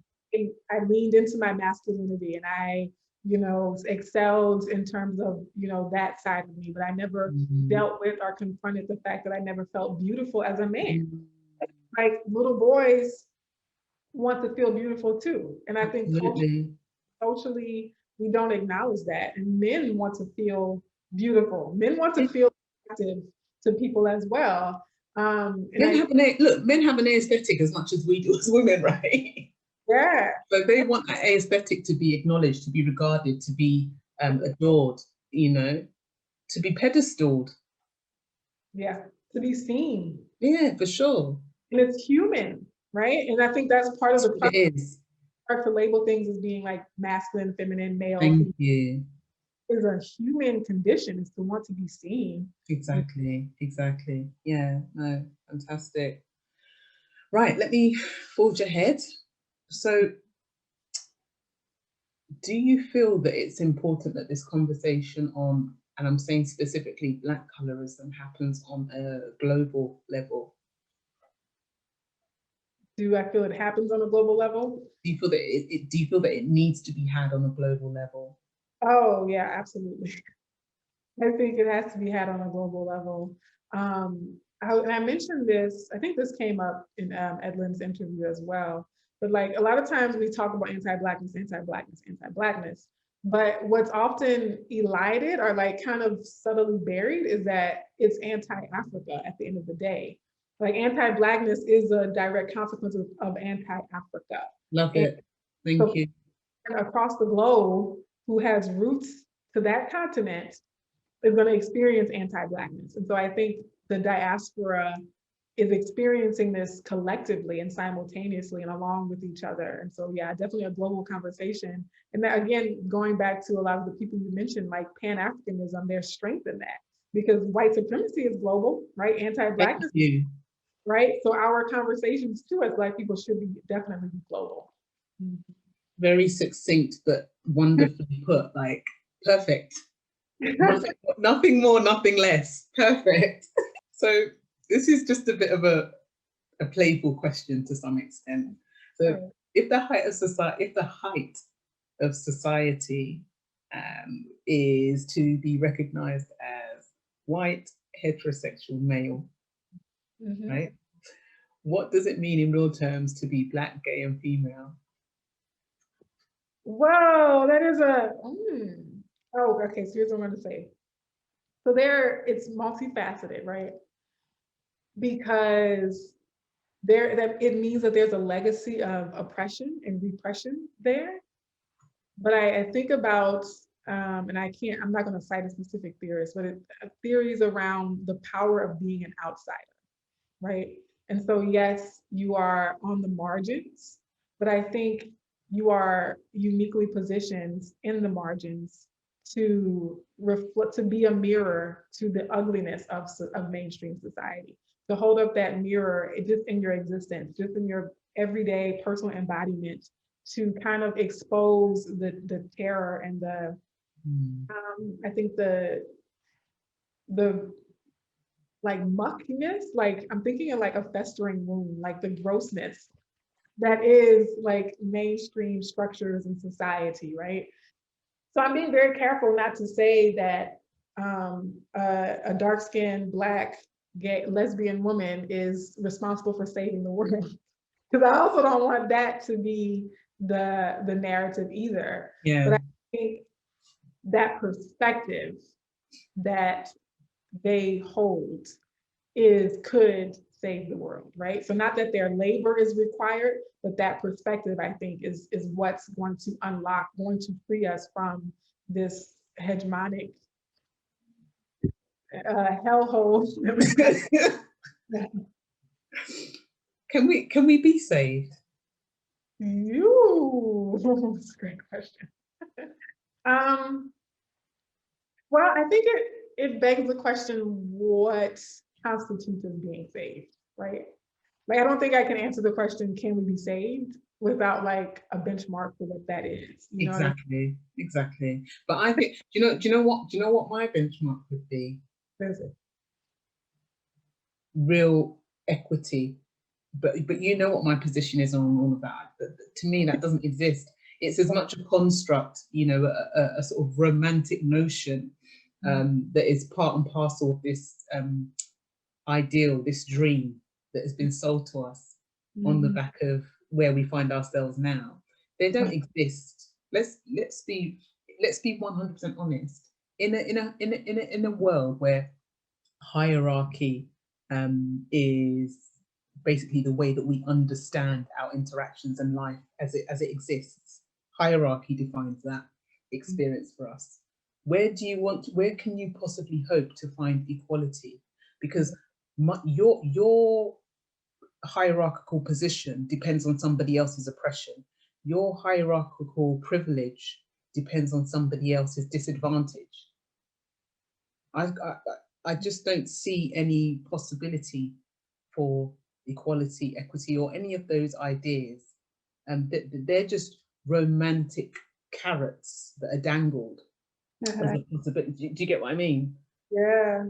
I leaned into my masculinity and I, excelled in terms of, that side of me, but I never dealt with or confronted the fact that I never felt beautiful as a man. Like little boys want to feel beautiful too. And I think socially, we don't acknowledge that. And men want to feel beautiful. Men want to feel attractive to people as well. Men have an aesthetic as much as we do as women, right? Yeah. So they want that aesthetic to be acknowledged, to be regarded, to be adored, to be pedestaled. Yeah, to be seen. Yeah, for sure. And it's human, right? And I think that's part of the problem. It is. Hard to label things as being like masculine, feminine, male. Thank you. Is a human condition, is to want to be seen. Exactly. Yeah, no, fantastic. Right, let me forge ahead. So, do you feel that it's important that this conversation on, and I'm saying specifically Black colorism, happens on a global level? Do I feel it happens on a global level? Do you feel that do you feel that it needs to be had on a global level? Oh yeah, absolutely. I think it has to be had on a global level. And I mentioned this, I think this came up in Edlin's interview as well, but like a lot of times we talk about anti-Blackness, but what's often elided or like kind of subtly buried is that it's anti-Africa at the end of the day. Like anti-Blackness is a direct consequence of anti-Africa. Love it. Thank you. Across the globe, who has roots to that continent, is going to experience anti-Blackness. And so I think the diaspora is experiencing this collectively and simultaneously and along with each other. And so, yeah, definitely a global conversation. And that, again, going back to a lot of the people you mentioned, like Pan-Africanism, there's strength in that because white supremacy is global, right? Anti-Blackness, right? So our conversations too as Black people should be definitely global. Very succinct, but wonderfully put, like perfect. Nothing more, nothing less. Perfect. So this is just a bit of a playful question to some extent. So if the height of society is to be recognized as white, heterosexual male, right? What does it mean in real terms to be Black, gay, and female? Whoa, that is oh, okay, so here's what I'm gonna say. So it's multifaceted, right? Because it means that there's a legacy of oppression and repression there. But I think about, and I'm not gonna cite a specific theorist, but theories around the power of being an outsider, right? And so yes, you are on the margins, but I think you are uniquely positioned in the margins to reflect, to be a mirror to the ugliness of mainstream society, to hold up that mirror just in your existence, just in your everyday personal embodiment, to kind of expose the terror and the, I think the like muckiness, like I'm thinking of like a festering wound, like the grossness that is like mainstream structures in society, right? So I'm being very careful not to say that a dark-skinned Black, gay, lesbian woman is responsible for saving the world, because I also don't want that to be the narrative either. Yeah. But I think that perspective that they hold could save the world, right? So not that their labor is required, but that perspective, I think, is what's going to unlock, going to free us from this hegemonic hellhole. Can we be saved? That's a great question. Well, I think it begs the question, what constitutes as being saved, right? Like, I don't think I can answer the question, can we be saved, without like a benchmark for what that is. You know exactly. Exactly. But I think, do you know what my benchmark would be? What is it? Real equity but you know what my position is on all of that. But to me, that doesn't exist. It's as much a construct, you know, a sort of romantic notion that is part and parcel of this ideal, this dream that has been sold to us on the back of where we find ourselves now. They don't exist. Let's be 100% honest. In a world where hierarchy is basically the way that we understand our interactions and life as it exists. Hierarchy defines that experience for us. Where can you possibly hope to find equality? Because your hierarchical position depends on somebody else's oppression. Your hierarchical privilege depends on somebody else's disadvantage. I just don't see any possibility for equality, equity, or any of those ideas. They're just romantic carrots that are dangled as a possibility. Do you get what I mean? Yeah.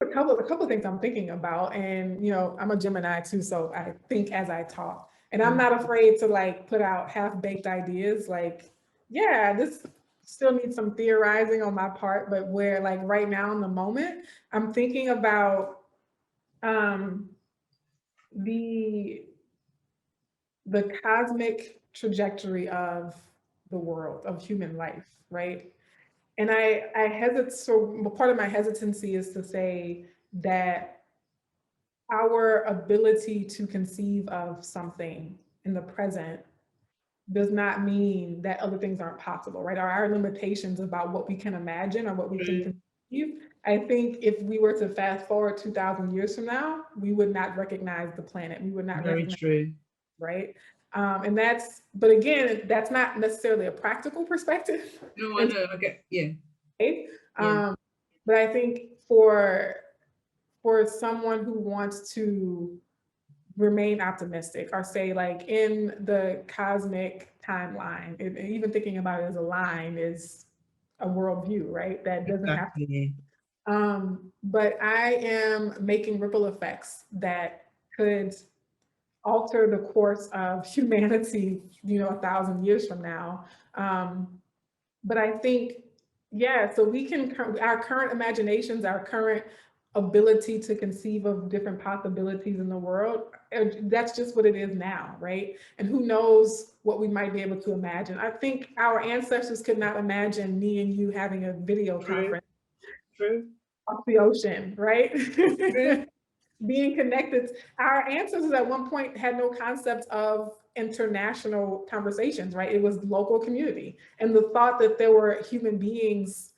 A couple of things I'm thinking about, and you know, I'm a Gemini too, so I think as I talk, and I'm not afraid to like put out half-baked ideas. Like, yeah, this still needs some theorizing on my part, but where like right now in the moment, I'm thinking about the cosmic trajectory of the world, of human life, right? And I hesitate. So part of my hesitancy is to say that our ability to conceive of something in the present does not mean that other things aren't possible, right? Our limitations about what we can imagine or what we can conceive. I think if we were to fast forward 2,000 years from now, we would not recognize the planet. We would not recognize, true. Right? And that's, but again, that's not necessarily a practical perspective. No, I know. I get, yeah. But I think for someone who wants to remain optimistic, or say like in the cosmic timeline, even thinking about it as a line is a worldview, right? That doesn't have to. But I am making ripple effects that could alter the course of humanity, you know, 1,000 years from now. But I think, yeah, so we can, our current imaginations, our current ability to conceive of different possibilities in the world, that's just what it is now, right? And who knows what we might be able to imagine. I think our ancestors could not imagine me and you having a video conference off the ocean, right? Being connected. Our ancestors at one point had no concept of international conversations, right? It was local community. And the thought that there were human beings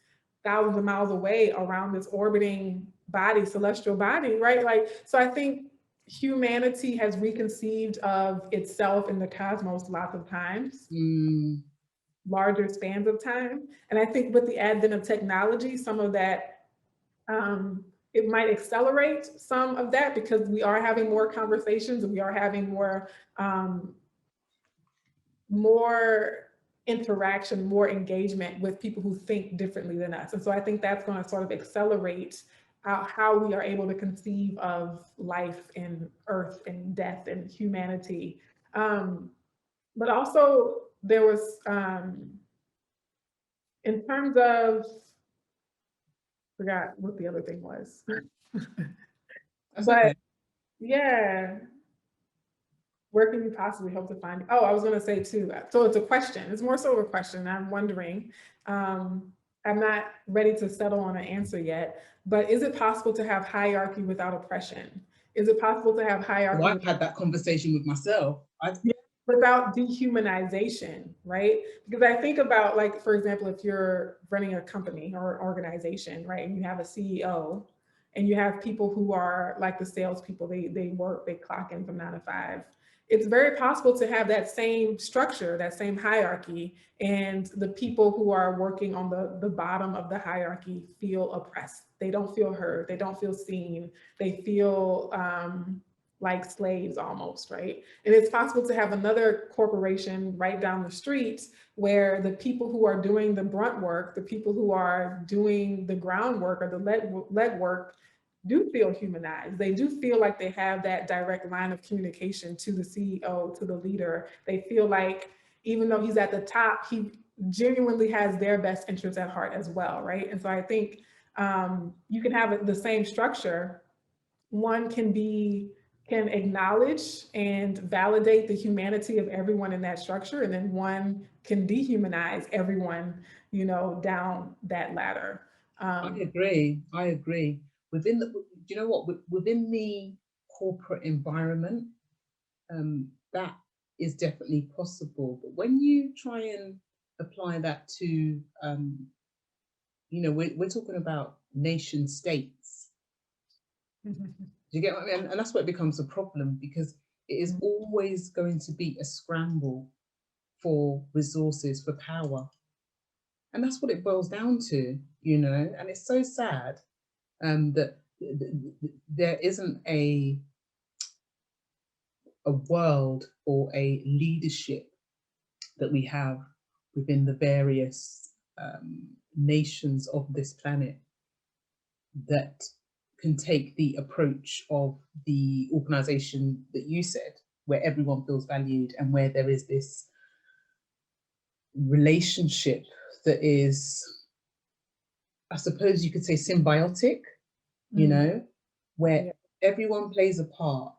thousands of miles away around this orbiting body, celestial body, right? Like, so I think humanity has reconceived of itself in the cosmos lots of times, larger spans of time. And I think with the advent of technology, some of that, it might accelerate some of that, because we are having more conversations and we are having more interaction, more engagement with people who think differently than us. And so I think that's going to sort of accelerate how we are able to conceive of life and earth and death and humanity. But also there was, in terms of, forgot what the other thing was. But yeah, where can you possibly hope to find? Oh, I was going to say too. So it's a question. It's more so a question. I'm wondering. I'm not ready to settle on an answer yet. But is it possible to have hierarchy without oppression? Is it possible to have hierarchy? Well, I've had that conversation with myself. Without dehumanization, right? Because I think about, like, for example, if you're running a company or organization, right, and you have a CEO, and you have people who are like the salespeople, they work, they clock in from 9 to 5. It's very possible to have that same structure, that same hierarchy, and the people who are working on the bottom of the hierarchy feel oppressed. They don't feel heard. They don't feel seen. They feel like slaves almost, right? And it's possible to have another corporation right down the street where the people who are doing the brunt work, the people who are doing the groundwork or the leg work, do feel humanized. They do feel like they have that direct line of communication to the CEO, to the leader. They feel like even though he's at the top, he genuinely has their best interests at heart as well, right? And so I think you can have the same structure. One can acknowledge and validate the humanity of everyone in that structure, and then one can dehumanize everyone, down that ladder. I Um, agree. I agree. Within the, do you know what? Within the corporate environment, that is definitely possible. But when you try and apply that to, we're talking about nation states. Do you get what I mean? And that's where it becomes a problem, because it is always going to be a scramble for resources, for power. And that's what it boils down to, and it's so sad that there isn't a world or a leadership that we have within the various nations of this planet that can take the approach of the organization that you said, where everyone feels valued and where there is this relationship that is, I suppose you could say, symbiotic, where everyone plays a part,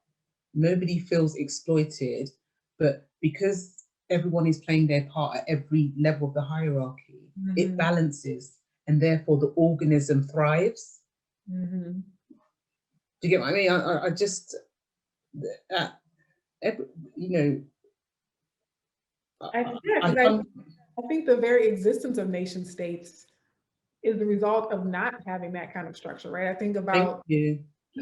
nobody feels exploited, but because everyone is playing their part at every level of the hierarchy, it balances, and therefore the organism thrives. Do you get what I mean? I just, every, you know, I think the very existence of nation states is the result of not having that kind of structure, right? I think about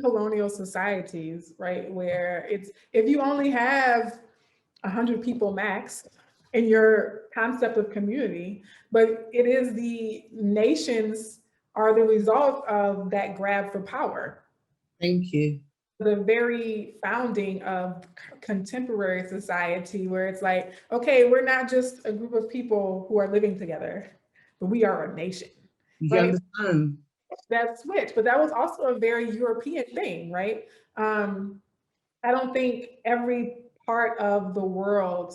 colonial societies, right, where it's, if you only have 100 people max in your concept of community, but it is the nations are the result of that grab for power. Thank you. The very founding of contemporary society, where it's like, okay, we're not just a group of people who are living together, but we are a nation. You understand? That switch, but that was also a very European thing, right? I don't think every part of the world,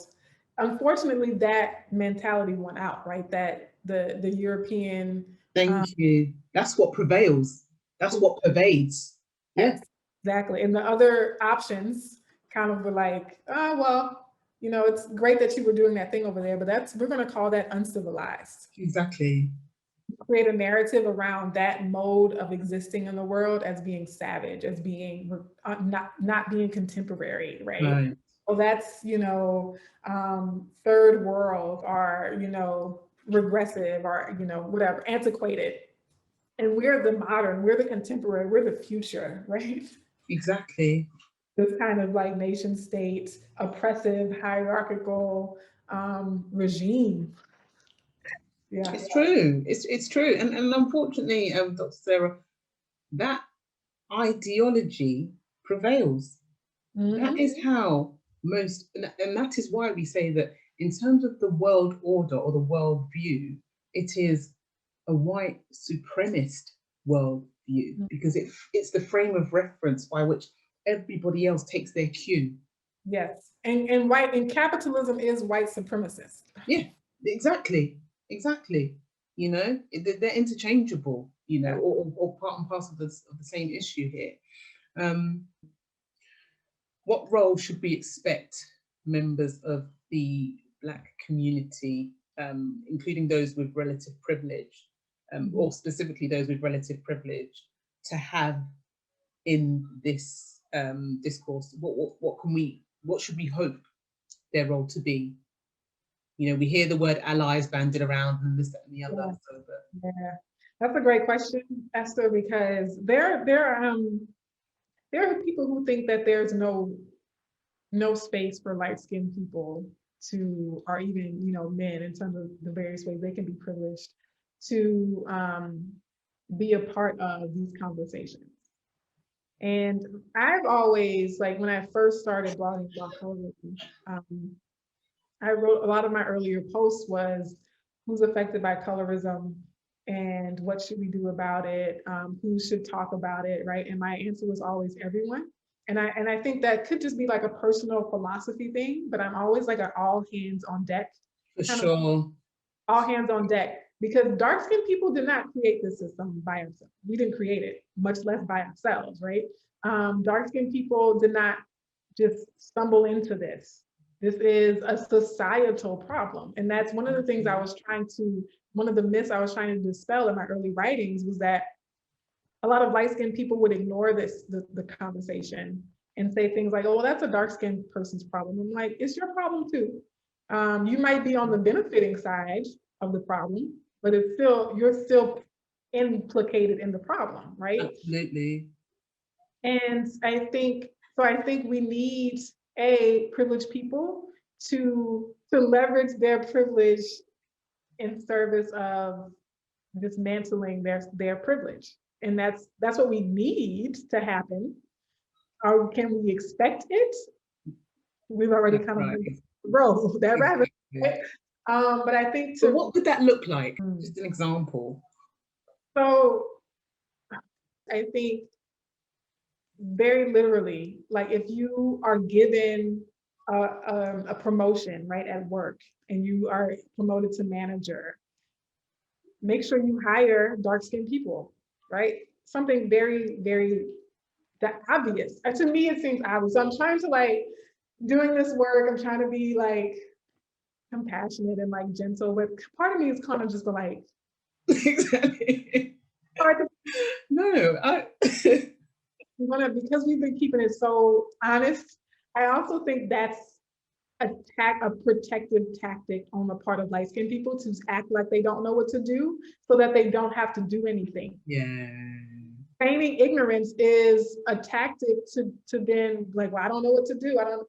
unfortunately, that mentality went out, right? That the European. Thank you. That's what prevails. That's what pervades. Yes, exactly. And the other options kind of were like, oh, well, it's great that you were doing that thing over there, but we're going to call that uncivilized. Exactly. Create a narrative around that mode of existing in the world as being savage, as being not being contemporary, right? Well, that's third world, or regressive, or whatever, antiquated. And we're the modern, we're the contemporary, we're the future, right? Exactly. This kind of like nation state, oppressive, hierarchical regime. Yeah, it's true. It's true, and unfortunately, Dr. Sarah, that ideology prevails. That is how most, and that is why we say that in terms of the world order or the world view, it is a white supremacist world view, because it's the frame of reference by which everybody else takes their cue. Yes, and capitalism is white supremacist. Yeah, exactly. They're interchangeable, or part and parcel of the same issue here. What role should we expect members of the Black community, including those with relative privilege, or specifically those with relative privilege, to have in this discourse? What should we hope their role to be? We hear the word allies banded around and this, that, and the other. Yeah, that's a great question, Esther, because there are people who think that there's no space for light-skinned people to, or even men, in terms of the various ways they can be privileged to be a part of these conversations. And I've always, like, when I first started blogging about colorism, I wrote, a lot of my earlier posts was, who's affected by colorism, and what should we do about it? Who should talk about it, right? And my answer was always everyone. And I think that could just be like a personal philosophy thing, but I'm always like an all hands on deck, For kind of sure. all hands on deck, because dark skinned people did not create this system by ourselves. We didn't create it, much less by ourselves, right? Dark skinned people did not just stumble into this. This is a societal problem. And that's one of the things one of the myths I was trying to dispel in my early writings was that a lot of light skinned people would ignore the conversation and say things like, oh, well, that's a dark skinned person's problem. I'm like, it's your problem too. You might be on the benefiting side of the problem, but you're still implicated in the problem, right? Absolutely. And I think we need privileged people to leverage their privilege in service of dismantling their privilege. And that's what we need to happen. Or can we expect it? We've already kind of rolled that rabbit. Right? But I think But what would that look like? Just an example. So I think very literally, like if you are given a promotion, right, at work, and you are promoted to manager, make sure you hire dark-skinned people, right? Something very, very that obvious. And to me, it seems obvious. So I'm trying to like doing this work. I'm trying to be like compassionate and like gentle, but part of me is kind of just like exactly. hard to. No, Because we've been keeping it so honest. I also think that's a protective tactic on the part of light skinned people to act like they don't know what to do so that they don't have to do anything. Yeah. Feigning ignorance is a tactic to then like, well, I don't know what to do. I don't.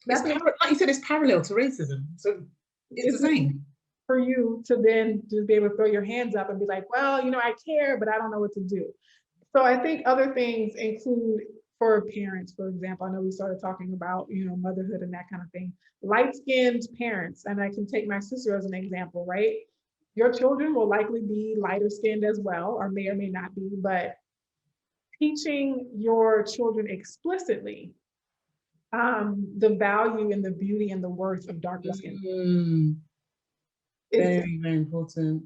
Like you said, it's parallel to racism. So it's the same. For you to then just be able to throw your hands up and be like, well, I care, but I don't know what to do. So I think other things include for parents, for example, I know we started talking about, motherhood and that kind of thing. Light-skinned parents, and I can take my sister as an example, right? Your children will likely be lighter skinned as well, or may not be, but teaching your children explicitly the value and the beauty and the worth of darker skin. Very, very important.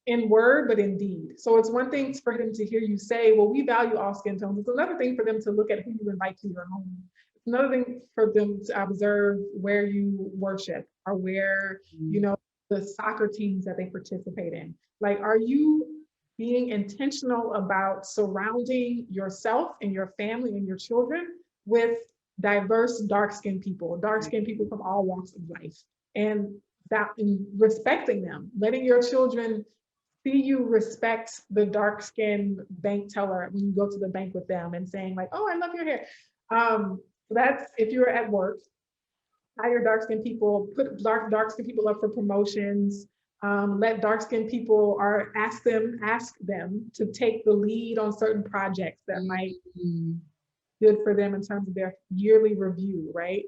In word, but in deed. So it's one thing for them to hear you say, well, we value all skin tones. It's another thing for them to look at who you invite to your home. It's another thing for them to observe where you worship or where, the soccer teams that they participate in. Like, are you being intentional about surrounding yourself and your family and your children with diverse dark-skinned people from all walks of life, and that in respecting them, letting your children see you respect the dark-skinned bank teller when you go to the bank with them and saying like, oh, I love your hair. That's if you're at work, hire dark-skinned people, put dark-skinned people up for promotions, let dark-skinned people or ask them to take the lead on certain projects that might be good for them in terms of their yearly review, right?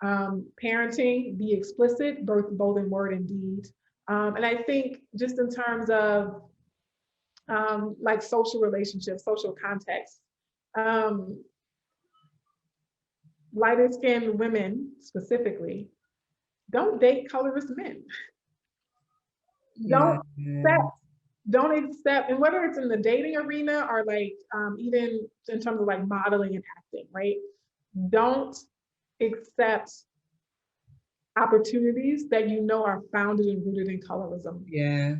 Parenting, be explicit, both in word and deed. And I think just in terms of like social relationships, social context, lighter skinned women specifically, don't date colorist men. Don't accept, and whether it's in the dating arena or like even in terms of like modeling and acting, right? Don't accept opportunities that are founded and rooted in colorism. Yeah.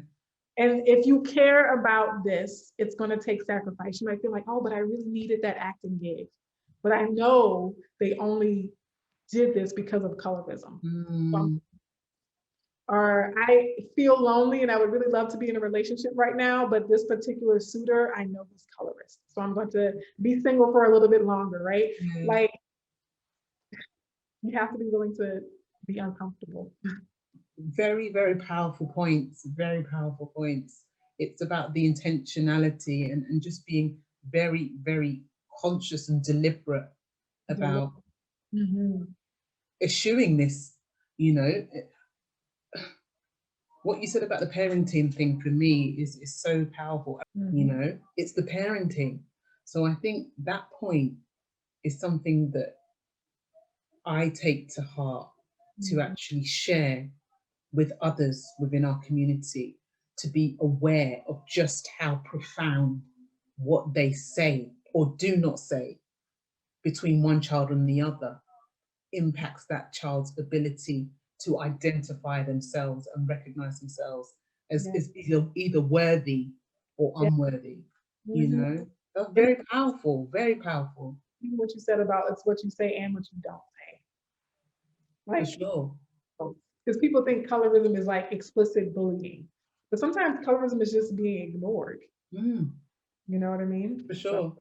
And if you care about this, it's going to take sacrifice. You might feel like, oh, but I really needed that acting gig. But I know they only did this because of colorism. Or I feel lonely and I would really love to be in a relationship right now, but this particular suitor, I know he's colorist. So I'm going to be single for a little bit longer, right? Like, you have to be willing to be uncomfortable. Very, very powerful points. Very powerful points. It's about the intentionality and just being very, very conscious and deliberate about eschewing this, what you said about the parenting thing for me is so powerful. You Mhm. know, it's the parenting. So I think that point is something that I take to heart to Mhm. actually share with others within our community, to be aware of just how profound what they say or do not say between one child and the other impacts that child's ability to identify themselves and recognize themselves Yeah. as either worthy or Yeah. unworthy. You Mhm. know, that's And very powerful, very powerful. what you said about it's what you say and what you don't say. For Like, sure. because people think colorism is like explicit bullying, but sometimes colorism is just being ignored. Mm, You know what I mean? for So, sure.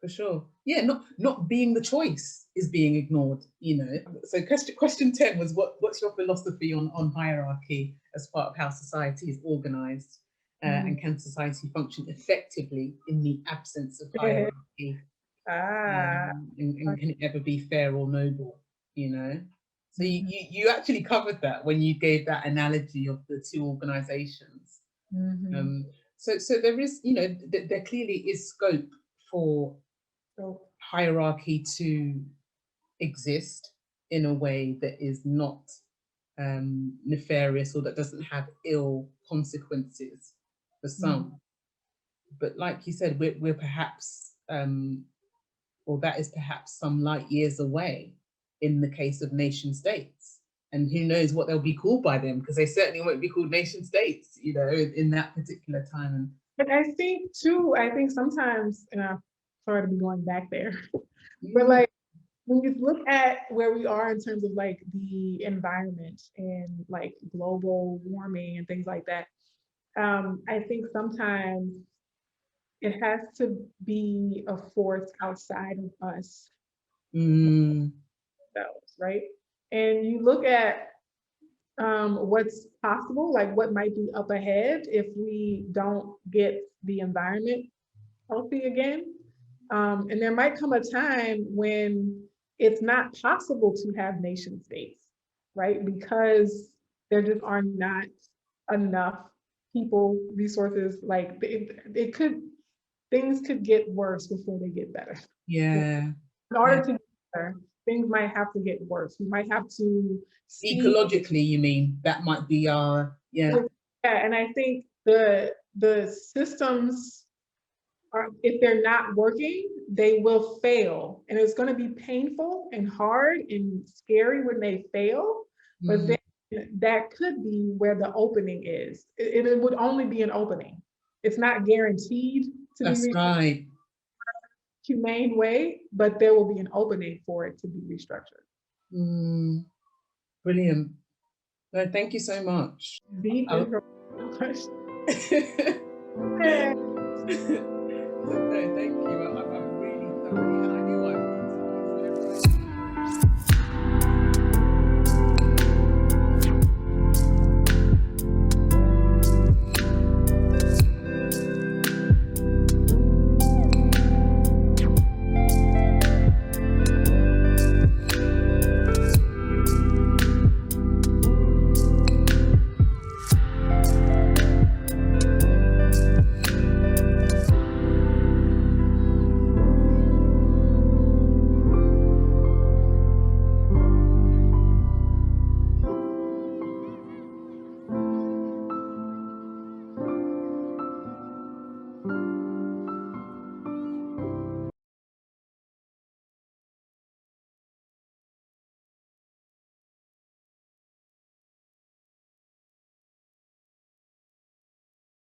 For sure. Yeah, not being the choice is being ignored, you know. So question 10 was what's your philosophy on hierarchy as part of how society is organized, mhm. and can society function effectively in the absence of hierarchy, Ah, and can it ever be fair or noble, you know? So mhm, you actually covered that when you gave that analogy of the two organizations. mhm. Um, so there is, you know, there clearly is scope for So, hierarchy to exist in a way that is not nefarious or that doesn't have ill consequences for mhm, some. But like you said, we're perhaps, or that is perhaps some light years away in the case of nation states. And who knows what they'll be called by them, because they certainly won't be called nation states, you know, in that particular time. but I think too, I think sometimes, and I'm sorry to be going back there, but And like when you look at where we are in terms of like the environment and like global warming and things like that, I think sometimes it has to be a force outside of us, mm, themselves, right? And you look at what's possible, like what might be up ahead if we don't get the environment healthy again. And there might come a time when it's not possible to have nation states, right? Because there just are not enough people, resources. Like it could, things could get worse before they get better. yeah, In yeah. order to get better, things might have to get worse. We might have to see. Ecologically, you mean that might be our, yeah. Yeah, and I think the systems are, if they're not working, they will fail. And it's going to be painful and hard and scary when they fail. But Mm, then that could be where the opening is. It would only be an opening. It's not guaranteed to be that's restructured right. humane way, but there will be an opening for it to be restructured. Mm, brilliant. No, thank you so much. Deep I, intro. no, thank you. I've really thoroughly